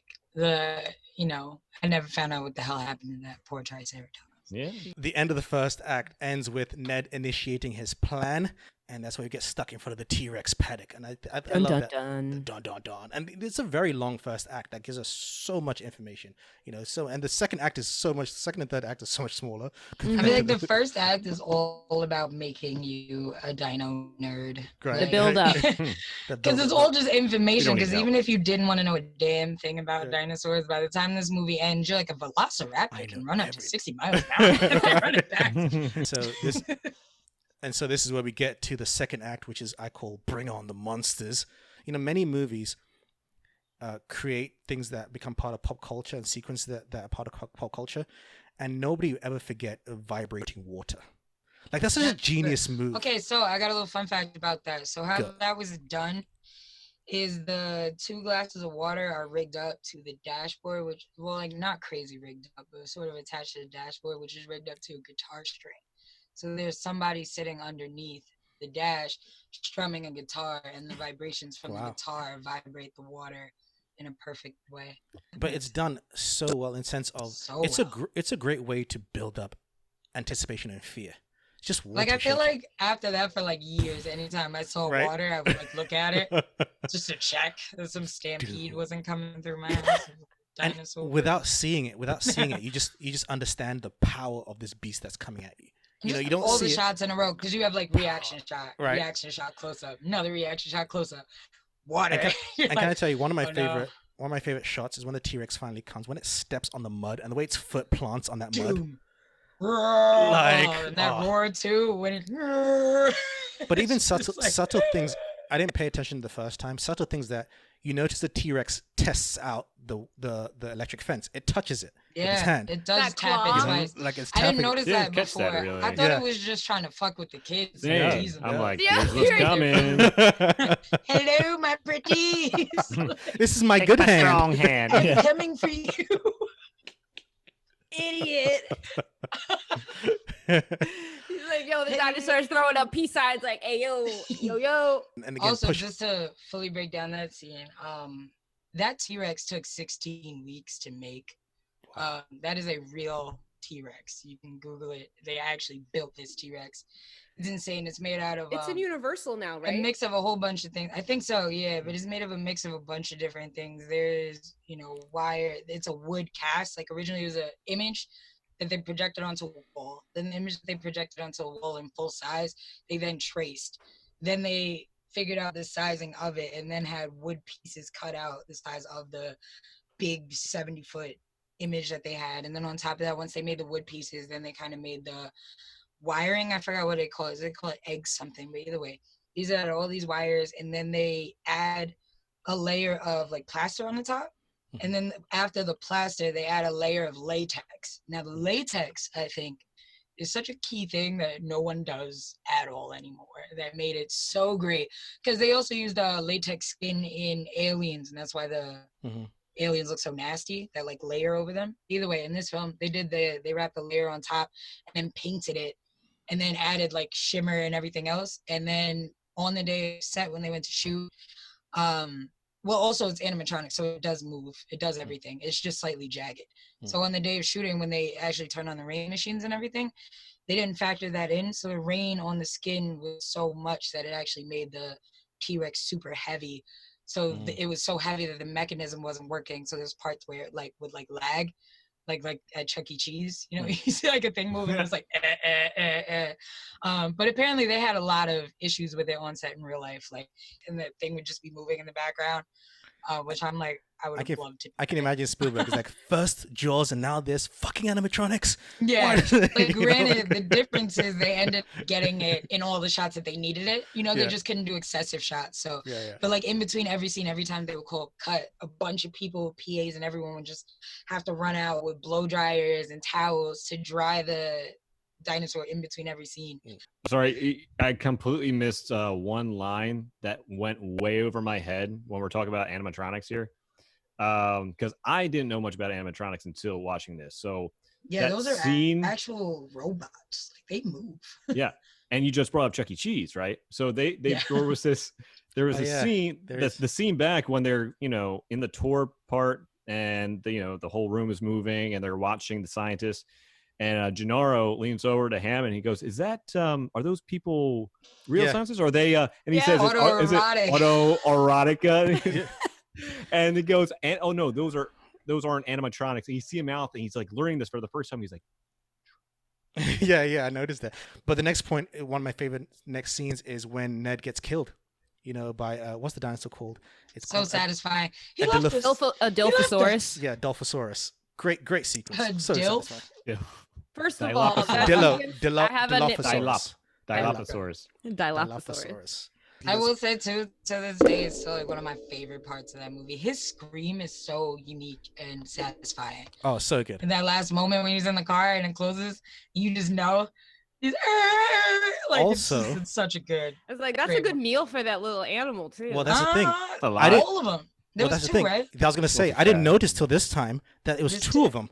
You know, I never found out what the hell happened to that poor Triceratops. Yeah. The end of the first act ends with Ned initiating his plan, and that's where you get stuck in front of the T-Rex paddock. And I Dun, love dun, that. dun. Dun dun dun. And it's a very long first act that gives us so much information, you know. So and the second act is so much. Second and third act is so much smaller. I feel like the first act is all about making you a dino nerd. Right. The build up. Because it's all just information. need Because help. even if you didn't want to know a damn thing about Yeah. dinosaurs, by the time this movie ends, you're like a velociraptor I can know run up to every- 60 miles an hour and then run it back. So this is where we get to the second act, which is I call "Bring on the Monsters." You know, many movies create things that become part of pop culture and sequences that are part of pop culture, and nobody will ever forget vibrating water. Like that's such a genius move. Okay, so I got a little fun fact about that. So how Go. that was done is the 2 glasses of water are rigged up to the dashboard, which, well, like not crazy rigged up, but sort of attached to the dashboard, which is rigged up to a guitar string. So there's somebody sitting underneath the dash strumming a guitar, and the vibrations from the guitar vibrate the water in a perfect way. But it's done so well in sense of it's a great way to build up anticipation and fear. It's just water like I feel shaking. like after that for like years, anytime I saw water, I would like look at it just to check that some stampede wasn't coming through my house. And without seeing it, you just understand the power of this beast that's coming at you. You know, you don't all see the it. shots in a row because you have like reaction shot, reaction shot close up, another reaction shot close up, water. And can I tell you one of my favorite shots is when the T-Rex finally comes, when it steps on the mud and the way its foot plants on that mud. And that roar too when it. But even subtle things, I didn't pay attention the first time. Subtle things that you notice the T-Rex tests out the electric fence. It touches it with its hand. It does tap it twice. Like it's I tapping. didn't notice that before. Really. I thought it was just trying to fuck with the kids. Yeah. I'm like, here's what's Yeah. coming. Hello, my pretties. This is my good hand. Strong hand. I'm coming for you. Idiot. He's like, yo, the dinosaur's throwing up peace signs like, hey, yo. And again, Also, just to fully break down that scene, that T-Rex took 16 weeks to make. That is a real T-Rex. You can Google it. They actually built this T-Rex. It's insane. It's made out of... It's in Universal now, right? A mix of a whole bunch of things. I think so, yeah. But it's made of a mix of a bunch of different things. There's, wire. It's a wood cast. Like, originally it was an image that they projected onto a wall. Then the image that they projected onto a wall in full size, they then traced. Then they figured out the sizing of it and then had wood pieces cut out the size of the big 70-foot image that they had. And then on top of that, once they made the wood pieces, then they kind of made the wiring. I forgot what they call it. They call it egg something, but either way, these are all these wires, and then they add a layer of like plaster on the top. And then after the plaster, they add a layer of latex. Now the latex, I think, is such a key thing that no one does at all anymore. That made it so great. Because they also used latex skin in Aliens, and that's why the aliens look so nasty, that like layer over them. Either way, in this film, they wrapped the layer on top and then painted it and then added like shimmer and everything else. And then on the day of set when they went to shoot, well, also it's animatronic, so it does move. It does everything. It's just slightly jagged. So on the day of shooting, when they actually turned on the rain machines and everything, they didn't factor that in. So the rain on the skin was so much that it actually made the T-Rex super heavy. So it was so heavy that the mechanism wasn't working. So there's parts where it like would like lag, like at Chuck E. Cheese, you see like a thing moving, and it's like but apparently they had a lot of issues with it on set in real life, like, and that thing would just be moving in the background, which I'm like, I would have loved to. I can imagine Spielberg is like, first Jaws and now this fucking animatronics. Yeah, like granted, the difference is they ended up getting it in all the shots that they needed it. They just couldn't do excessive shots. So, but like in between every scene, every time they would call cut, a bunch of people, PAs and everyone would just have to run out with blow dryers and towels to dry the dinosaur in between every scene. Sorry, I completely missed one line that went way over my head when we're talking about animatronics here. Because I didn't know much about animatronics until watching this. So yeah, those are actual robots. Like they move. Yeah, and you just brought up Chuck E. Cheese, right? So there was a scene. The scene back when they're in the tour part and the whole room is moving and they're watching the scientists. And Gennaro leans over to Hammond. He goes, "Is that are those people real Yeah. scientists? Or are they?" And he says, "Is it Autoerotic. autoerotica?" And he goes, "Oh no, those aren't animatronics." And you see him out, and he's like learning this for the first time. He's like, yeah, I noticed that. But the next point, one of my favorite next scenes is when Ned gets killed. By what's the dinosaur called? It's So called satisfying. a Dilophosaurus. Yeah, Dilophosaurus. Great sequence. So Dilf? satisfying. yeah. First of all, Dilophosaurus. I have a Dilophosaurus. Dilophosaurus. I will say too, to this day, it's still like one of my favorite parts of that movie. His scream is so unique and satisfying. Oh, so good. In that last moment when he's in the car and it closes, you just know he's like Also, it's such a good. It's like that's a good meal for that little animal too. Well, that's the thing. All of them. There was that's the two, thing. right? I was gonna say I didn't notice till this time that it was There's two two. of them.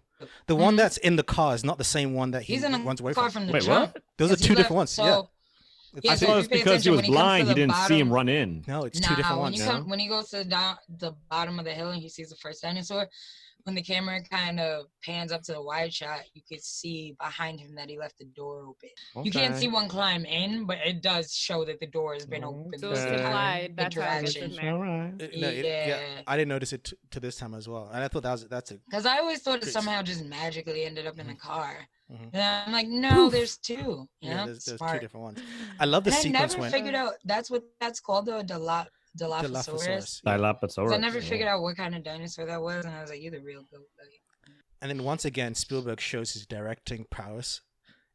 The one that's in the car is not the same one that He's in the runs away car from. from the Wait, jump. what? Those are Yes, he two left- different ones. So, Yeah. I so thought it if was you pay because he attention, was when comes to blind. He the didn't see him bottom- run in. No, it's two different when ones. when he goes to the bottom of the hill and he sees the first dinosaur, when the camera kind of pans up to the wide shot, you could see behind him that he left the door open. You can't see one climb in, but it does show that the door has been open. So it's Okay. implied. That's how it's Interaction. in there. All right. Yeah, I didn't notice it to this time as well, and I thought that's a Because I always thought it Great. somehow just magically ended up in the car. Mhm. And I'm like, no, there's two. yeah. Yeah, There's two smart. different ones. I love the And I sequence never when figured out that's what that's called, though, Dilophosaurus. Dilophosaurus. Yeah. Dilophosaurus. I never figured out what kind of dinosaur that was, and I was like, you're the real goat. Like, And then once again, Spielberg shows his directing prowess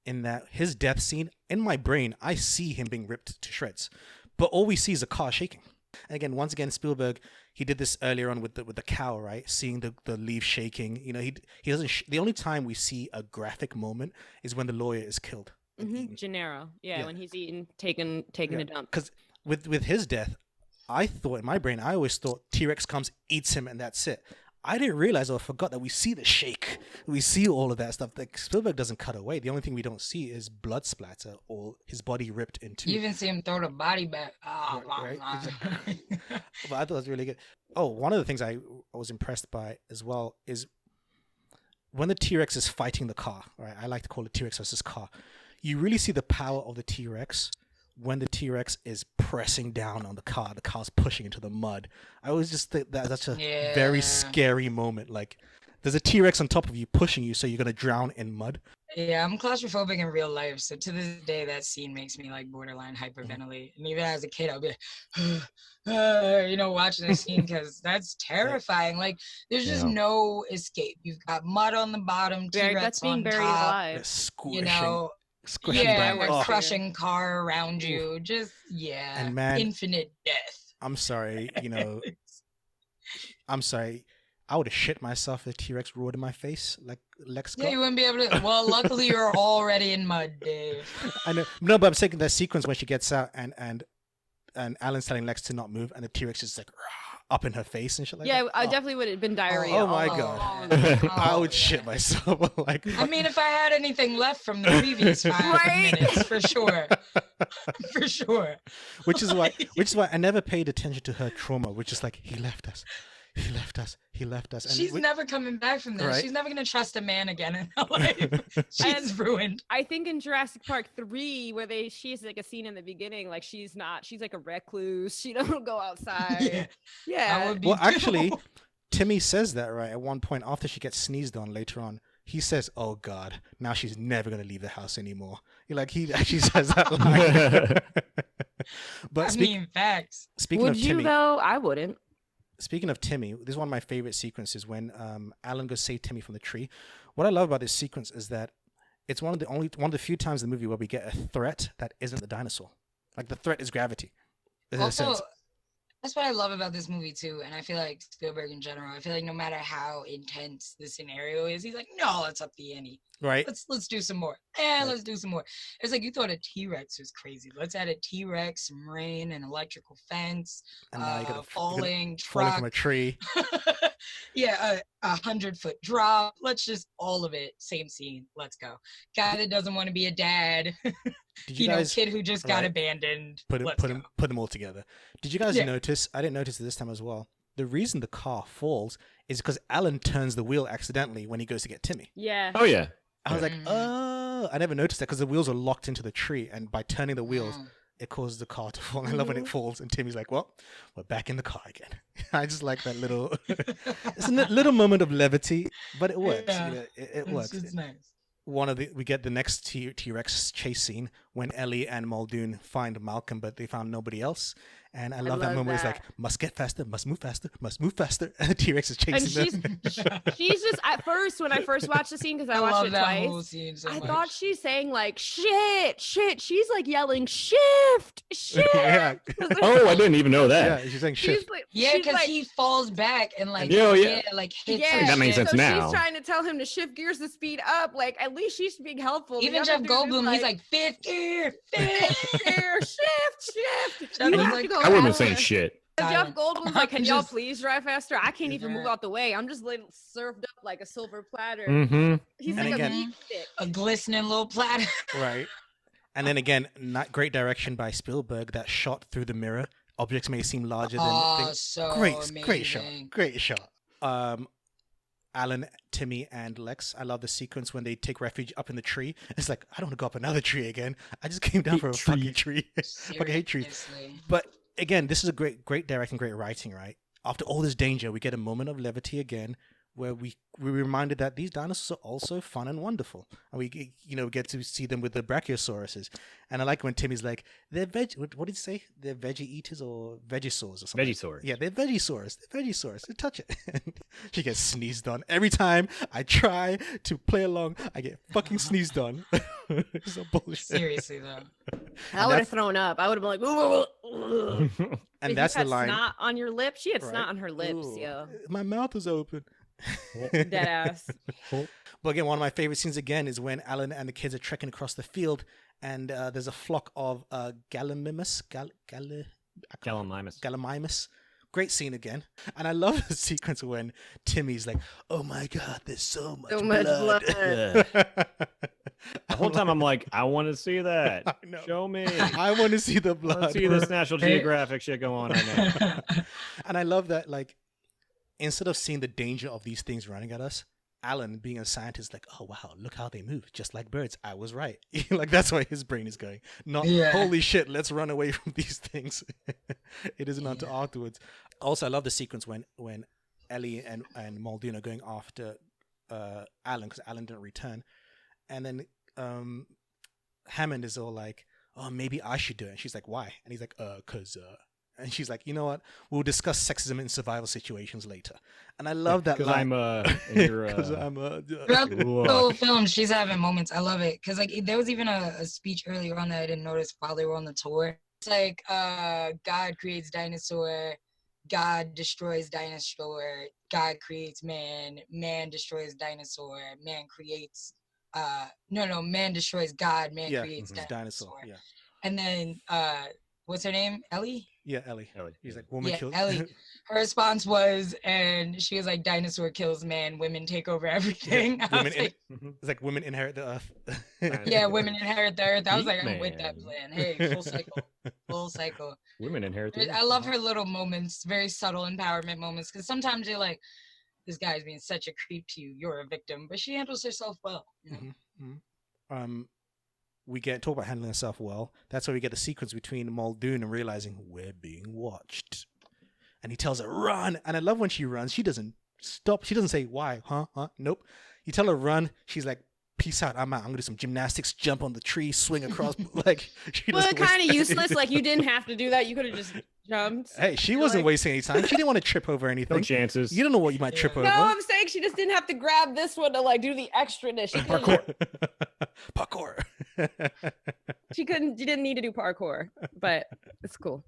in that his death scene, in my brain, I see him being ripped to shreds. But all we see is a car shaking. And again, once again, Spielberg, he did this earlier on with the cow, right? Seeing the leaves shaking. He doesn't. The only time we see a graphic moment is when the lawyer is killed. and eaten. Gennaro. Yeah, Yeah. when he's taking a dump. Because with his death, I thought in my brain, I always thought T-Rex comes, eats him, and that's it. I didn't realize or forgot that we see the shake. We see all of that stuff. Like Spielberg doesn't cut away. The only thing we don't see is blood splatter or his body ripped in two. you even see him throw the body back. Oh, Right. right. But I thought it was really good. Oh, one of the things I was impressed by as well is when the T-Rex is fighting the car, right? I like to call it T-Rex versus car. You really see the power of the T-Rex when the T-Rex is pressing down on the car's pushing into the mud. I always just think that's a very scary moment. Like, there's a T-Rex on top of you pushing you, so you're gonna drown in mud. Yeah, I'm claustrophobic in real life, so to this day, that scene makes me like borderline hyperventilate. And even as a kid, I'll be like, watching the scene because that's terrifying. Like, there's just no escape. You've got mud on the bottom, T-Rex That's being on buried top. alive. It's squishing, You know, squishing yeah, down. like Oh, crushing car around you. Just And man, infinite death. I'm sorry, I'm sorry. I would have shit myself if T-Rex roared in my face like Lex Yeah, got. you wouldn't be able to. Well, luckily you're already in mud, Dave. I know. No, but I'm saying that sequence when she gets out and Alan's telling Lex to not move and the T-Rex is like up in her face and shit like that. Yeah, I definitely would have been diarrhea. Oh my all god. along. I would shit myself. Like, I mean, if I had anything left from the previous 5 minutes, for sure, for sure. which is why I never paid attention to her trauma, which is like he left us. And She's never coming back from this. Right? She's never gonna trust a man again in her life. She's ruined. I think in Jurassic Park 3, where she's like a scene in the beginning, like she's like a recluse. She don't go outside. Yeah. That would be Well, actually, dope. Timmy says that right at one point after she gets sneezed on later on. He says, "Oh God, now she's never gonna leave the house anymore." He actually says that line. But I mean, facts. speaking Would of you Timmy, though? I wouldn't. Speaking of Timmy, this is one of my favorite sequences when Alan goes save Timmy from the tree. What I love about this sequence is that it's one of the few times in the movie where we get a threat that isn't the dinosaur. Like the threat is gravity. In a Also, sense. that's what I love about this movie too, and I feel like Spielberg in general. I feel like no matter how intense the scenario is, he's like, "No, let's up the ante. Right? Let's do some more. Let's do some more." It's like you thought a T-Rex was crazy. Let's add a T-Rex, some rain, an electrical fence, And now you gotta falling falling truck. from a tree. Yeah, a 100-foot drop. Let's just all of it. Same scene. Let's go. Guy that doesn't want to be a dad. Did you guys kid who just got right. abandoned. put Let's go. them all together? Did you guys notice? I didn't notice it this time as well. The reason the car falls is because Alan turns the wheel accidentally when he goes to get Timmy. Yeah. Oh yeah. I was like, Mm. oh, I never noticed that because the wheels are locked into the tree, and by turning the wheels, it causes the car to fall. I love when it falls, and Timmy's like, well, we're back in the car again. I just like that little, it's a little moment of levity, but it works. Yeah. You know, it works. It's nice. We get the next T-Rex chase scene when Ellie and Muldoon find Malcolm, but they found nobody else. And I love that moment. It's like, must get faster, must move faster, must move faster. And the T-Rex is chasing them. She's just, at first, when I first watched the scene, because I watched it that whole twice, scene so I much. thought she's saying like, shit. She's like yelling, shift. Yeah. Oh, I didn't even know that. Yeah, she's saying She's shit. like, Yeah, she's because like, he falls back and like like hits yeah, That makes shit. sense so now. she's trying to tell him to shift gears to speed up. Like, at least she's being helpful. The Even other Jeff dude is Goldblum, he's like fifth gear, fifth gear. shift. Jeff You is have like, to go I wouldn't have faster. saying shit. Jeff Goldblum's like, can y'all Just- please drive faster? I can't even move Yeah. out the way. I'm just like served up like a silver platter. Mm-hmm. He's And like again- a meat stick. a glistening little platter. Right. And then again, not great direction by Spielberg. That shot through the mirror. Objects may seem larger than Oh, things. so Great shot. amazing. Great shot. Alan, Timmy, and Lex. I love the sequence when they take refuge up in the tree. It's like, I don't want to go up another tree again. I just came down Hate for a trees. fucking tree. Fucking hate trees. Seriously. But again, this is a great directing, great writing, right? After all this danger, we get a moment of levity again, where we're reminded that these dinosaurs are also fun and wonderful, and we get to see them with the brachiosauruses. And I like when Timmy's like, they're what did he say? They're veggie eaters or vegisaurs or something. Vegisaurs. Yeah, they're vegisaurs. They're vegisaurs. They touch it. She gets sneezed on every time I try to play along. I get fucking sneezed on. It's so bullshit. Seriously though. I would have thrown up. I would have been like, "Ugh." And If that's you the had line. snot on your lip. She had Right? snot on her lips, Ooh, yo. My mouth is open. Dead ass. But again, one of my favorite scenes again is when Alan and the kids are trekking across the field, and there's a flock of gallimimus. Gallimimus. Great scene again. And I love the sequence when Timmy's like, oh my God, there's so much blood. Yeah. The whole time I'm like, I want to see that. I know. Show me. I want to see the blood. Let's see this National Geographic shit go on right now. And I love that, like, instead of seeing the danger of these things running at us, Alan, being a scientist, like, oh wow, look how they move, just like birds. I was right. Like, that's why his brain is going. Not, holy shit, let's run away from these things. It isn't until afterwards. Also, I love the sequence when Ellie and Muldoon are going after Alan, because Alan didn't return. And then Hammond is all like, oh, maybe I should do it. And she's like, why? And he's like, because... And she's like, you know what? We'll discuss sexism in survival situations later. And I love that line. Throughout the whole film, she's having moments. I love it. Because like there was even a speech earlier on that I didn't notice while they were on the tour. It's like God creates dinosaur, God destroys dinosaur, God creates man, man destroys dinosaur, man creates man destroys God, man creates dinosaur. Yeah. And then what's her name? Ellie? Yeah, Ellie. He's like, woman kills. Ellie. Her response was, and she was like, dinosaur kills man, women take over everything. It's like women inherit the earth. Yeah, women inherit the earth. I was Meat like, I'm with that man. plan. Hey, full cycle. Full cycle. Women inherit the I love her little moments, very subtle empowerment moments, because sometimes you're like, this guy's being such a creep to you. You're a victim. But she handles herself well. You know? We talk about handling herself well. That's where we get the sequence between Muldoon and realizing we're being watched. And he tells her, run. And I love when she runs. She doesn't stop. She doesn't say, why? Huh? Nope. You tell her run. She's like, peace out. I'm out. I'm going to do some gymnastics, jump on the tree, swing across. Like, she Well, doesn't kind of waste useless. Like, you didn't have to do that. You could have just jumped. Hey, she wasn't wasting any time. She didn't want to trip over anything. No chances. You don't know what you might trip over. No, I'm saying she just didn't have to grab this one to like do the extraness. She couldn't. Parkour. She didn't need to do parkour, but it's cool.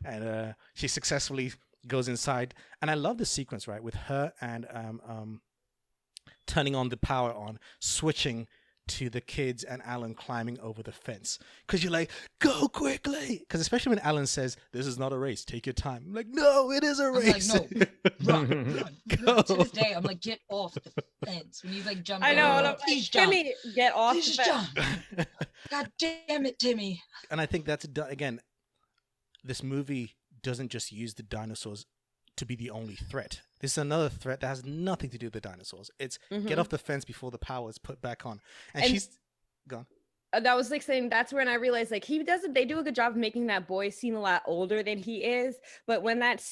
And she successfully goes inside. And I love the sequence, right, with her and turning on the power on, switching to the kids and Alan climbing over the fence. Because you're like, go quickly. Because especially when Alan says, this is not a race, take your time. I'm like, no, it is a race. I'm like, no, run. Go. To this day, I'm like, get off the fence. When he's like jumping. I know. I'm And I'm like, like, please jump. Timmy, get off Please the just fence. jump. God damn it, Timmy. And I think that's, again, this movie doesn't just use the dinosaurs to be the only threat. This is another threat that has nothing to do with the dinosaurs. It's get off the fence before the power is put back on. And she's gone. That was like saying that's when I realized like they do a good job of making that boy seem a lot older than he is, but when that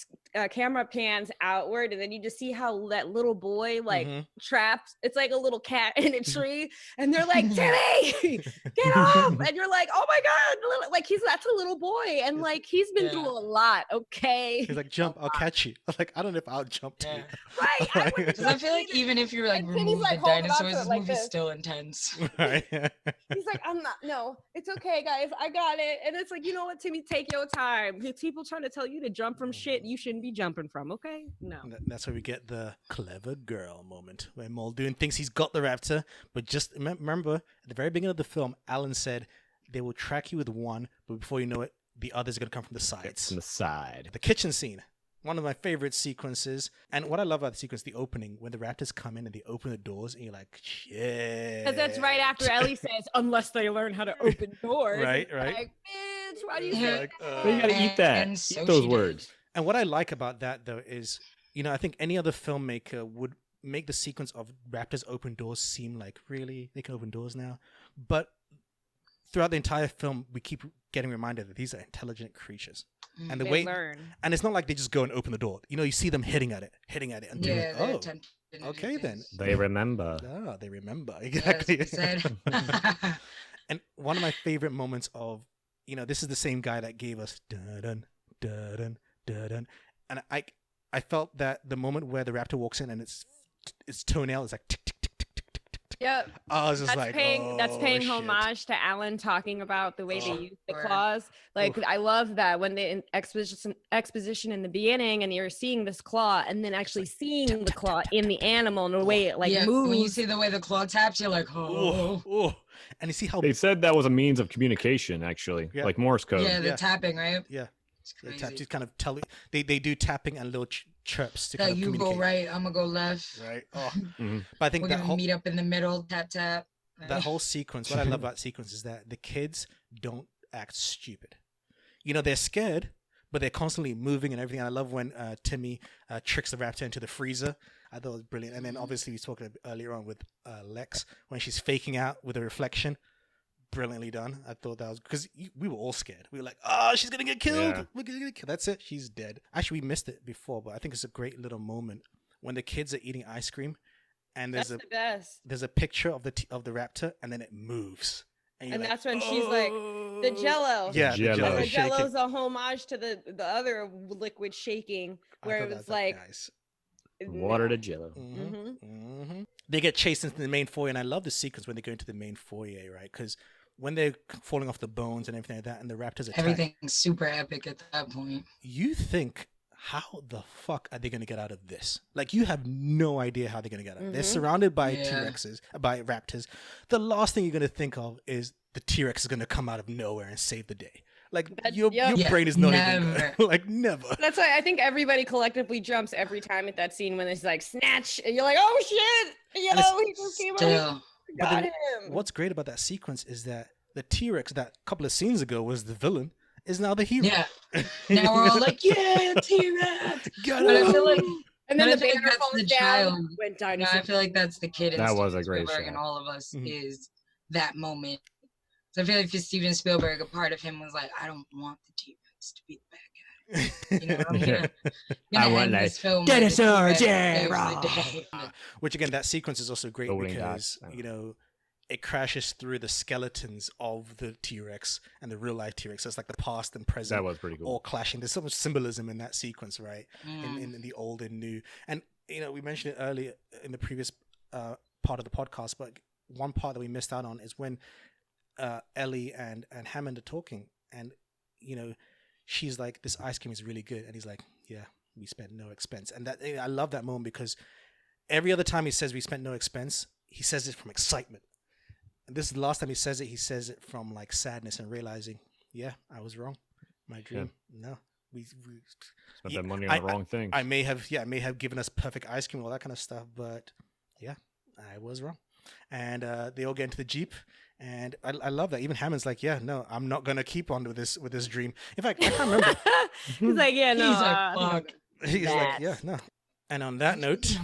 camera pans outward and then you just see how that little boy like trapped, it's like a little cat in a tree and they're like, Timmy, get off, and you're like, oh my god, like that's a little boy and like he's been through a lot. Okay, he's like, jump, I'll catch you. I'm like, I don't know if I'll jump to you. Right. Because I feel like even if you're like remove the dinosaurs, this movie's still intense. Right. He's like, no, it's okay, guys, I got it. And it's like, you know what, Timmy, take your time. People trying to tell you to jump from shit you shouldn't be jumping from, okay? No. That's where we get the clever girl moment, where Muldoon thinks he's got the raptor, but just remember, at the very beginning of the film, Alan said they will track you with one, but before you know it, the other's going to come from the sides. From the side. The kitchen scene. One of my favorite sequences. And what I love about the sequence, the opening, when the raptors come in and they open the doors and you're like, shit. Because that's right after Ellie says, unless they learn how to open doors. Right. Like, bitch, why do you say like, you gotta eat that. Eat those words. And what I like about that, though, is, I think any other filmmaker would make the sequence of raptors open doors seem like, really? They can open doors now? But throughout the entire film, we keep getting reminded that these are intelligent creatures. And the way learn. And it's not like they just go and open the door. You see them hitting at it and okay then. They remember. Ah, they remember. Exactly. Yes, and one of my favorite moments of, this is the same guy that gave us dun dun dun dun, and I felt that the moment where the raptor walks in and its toenail is like tick tick tick tick tick tick tick. Yep. I was just that's paying homage to Alan talking about the way they use the claws. Like I love that when the exposition in the beginning and you're seeing this claw and then actually seeing the claw in the animal and the way it moves. When you see the way the claw taps, you're like, oh. And you see how they said that was a means of communication, actually, like Morse code. Yeah, the tapping, right? Yeah. Just kind of tell they do tapping and little chirps to kind of you communicate. Go right, I'm gonna go left. Right. Oh. But I think we're gonna meet up in the middle. Tap tap. That whole sequence. What I love about sequence is that the kids don't act stupid. They're scared, but they're constantly moving and everything. And I love when Timmy tricks the raptor into the freezer. I thought it was brilliant. And then obviously we talked earlier on with Lex when she's faking out with a reflection. Brilliantly done. I thought that was because we were all scared. We were like, she's gonna get killed. Yeah. We're gonna get killed. That's it. She's dead. Actually, we missed it before, but I think it's a great little moment when the kids are eating ice cream, and there's there's a picture of the raptor, and then it moves, and that's when she's like, the Jello. Yeah, Jello. The Jello's a homage to the other liquid shaking, where it was like. Nice. Water to Jello. They get chased into the main foyer, and I love the sequence when they go into the main foyer, right? Because when they're falling off the bones and everything like that, and the raptors attack, everything's super epic at that point. You think, how the fuck are they going to get out of this? Like, you have no idea how they're going to get out. They're surrounded by T-Rexes, by raptors. The last thing you're going to think of is the T-Rex is going to come out of nowhere and save the day. Like, your brain is not even like, never. That's why I think everybody collectively jumps every time at that scene when it's like snatch and you're like, oh shit, he just came out. Got him. What's great about that sequence is that the T-Rex that a couple of scenes ago was the villain is now the hero. Yeah. Now we're all like, yeah, T-Rex. Got him. I feel like, and then the banner falls down. Went dinosaur. I feel like that's the kid in that was Steven a great Spielberg shot. And all of us is that moment. So I feel like for Steven Spielberg, a part of him was like, I don't want the T-Rex to be the bad guy. I'm gonna end this film dinosaur, which again, that sequence is also great because it crashes through the skeletons of the T-Rex and the real life T-Rex. So it's like the past and present. That was pretty cool. All clashing. There's so much symbolism in that sequence, right? In the old and new. And we mentioned it earlier in the previous part of the podcast, but one part that we missed out on is when Ellie and Hammond are talking, and she's like, this ice cream is really good, and he's like, yeah, we spent no expense. And that, I love that moment because every other time he says we spent no expense, he says it from excitement, and this is the last time he says it from like sadness and realizing, yeah, I was wrong, my dream. No, we spent that money on the wrong things. I may have given us perfect ice cream, all that kind of stuff, but yeah, I was wrong. And they all get into the Jeep. And I love that. Even Hammond's like, yeah, no, I'm not gonna keep on with this dream. In fact, I can't remember. He's like, yeah, no. He's like, fuck. He's like, yeah, no. And on that note,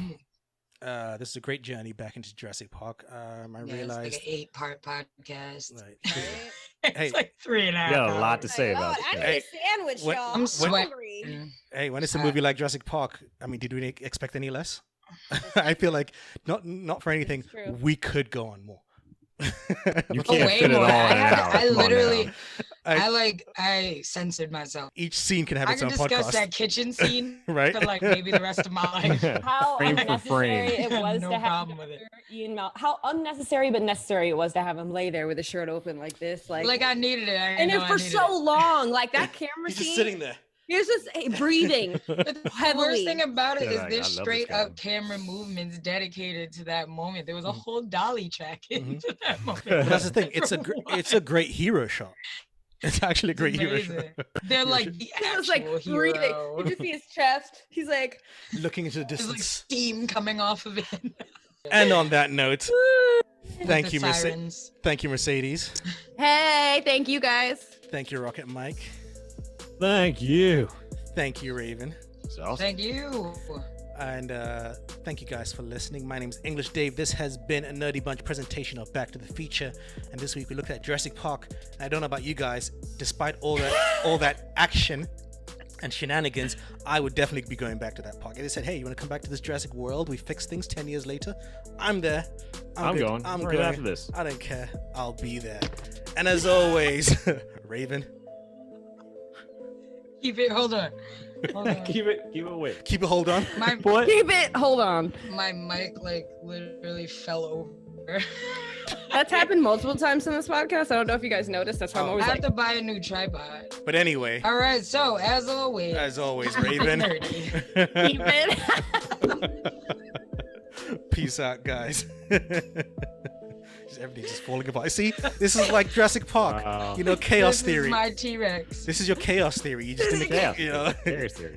this is a great journey back into Jurassic Park. I realized it's like an 8-part podcast. Right. It's Hey, like 3.5. You got a lot to hours. say Oh, about I this. need Hey, a sandwich, when- y'all. I'm I'm sweating. hungry. hey, when it's a movie like Jurassic Park, I mean, did we expect any less? I feel like not for anything, true. we could go on more. You Oh, can't way fit it more. all in an hour. I Come on literally, now. I censored myself. Each scene can have I its can own discuss podcast, that kitchen scene right? for like maybe the rest of my life. How Frame for unnecessary frame. it was No to have problem with it. Ian Mal. How unnecessary but necessary it was to have him lay there with his shirt open like this, Like I needed it. I and know then I for needed so it. long, like that camera He's scene. just sitting there. He was just breathing The heavily. worst thing about it Yeah, is like, I there's love this straight guy. up camera movements dedicated to that moment. There was a whole dolly track Mhm. into that moment. But that's the thing. It's a For it's a great hero shot. It's actually a great hero amazing. shot. They're like the He actual was like breathing. hero. You can see his chest. He's like, Looking into the There's like distance. steam coming off of it. And on that note, thank The you, sirens. thank you, Mercedes. hey, thank you guys. Thank you, Rocket Mike. Thank you. Thank you, Raven. It's awesome. Thank you. And thank you guys for listening. My name is English Dave. This has been a Nerdy Bunch presentation of Back to the Future. And this week we looked at Jurassic Park. And I don't know about you guys, despite all that action and shenanigans, I would definitely be going back to that park. If they said, hey, you want to come back to this Jurassic World? We fixed things 10 years later. I'm there. I'm good. going. I'm Right going. after this. I don't care. I'll be there. And as always, Raven, Keep it. Hold on. Hold on. keep it away. keep a hold on. My What? Keep it. Hold on. my mic like literally fell over. That's happened multiple times in this podcast. I don't know if you guys noticed. That's why I'm Oh. always I have like, to buy a new tripod. But anyway, All right. So as always, Raven. nerdy. keep it. Peace out, guys. Everything's just falling apart. See, this is like Jurassic Park. Wow. You know, chaos This theory. is my T-Rex. This is your chaos theory. You just didn't, Chaos. you know. Chaos theory.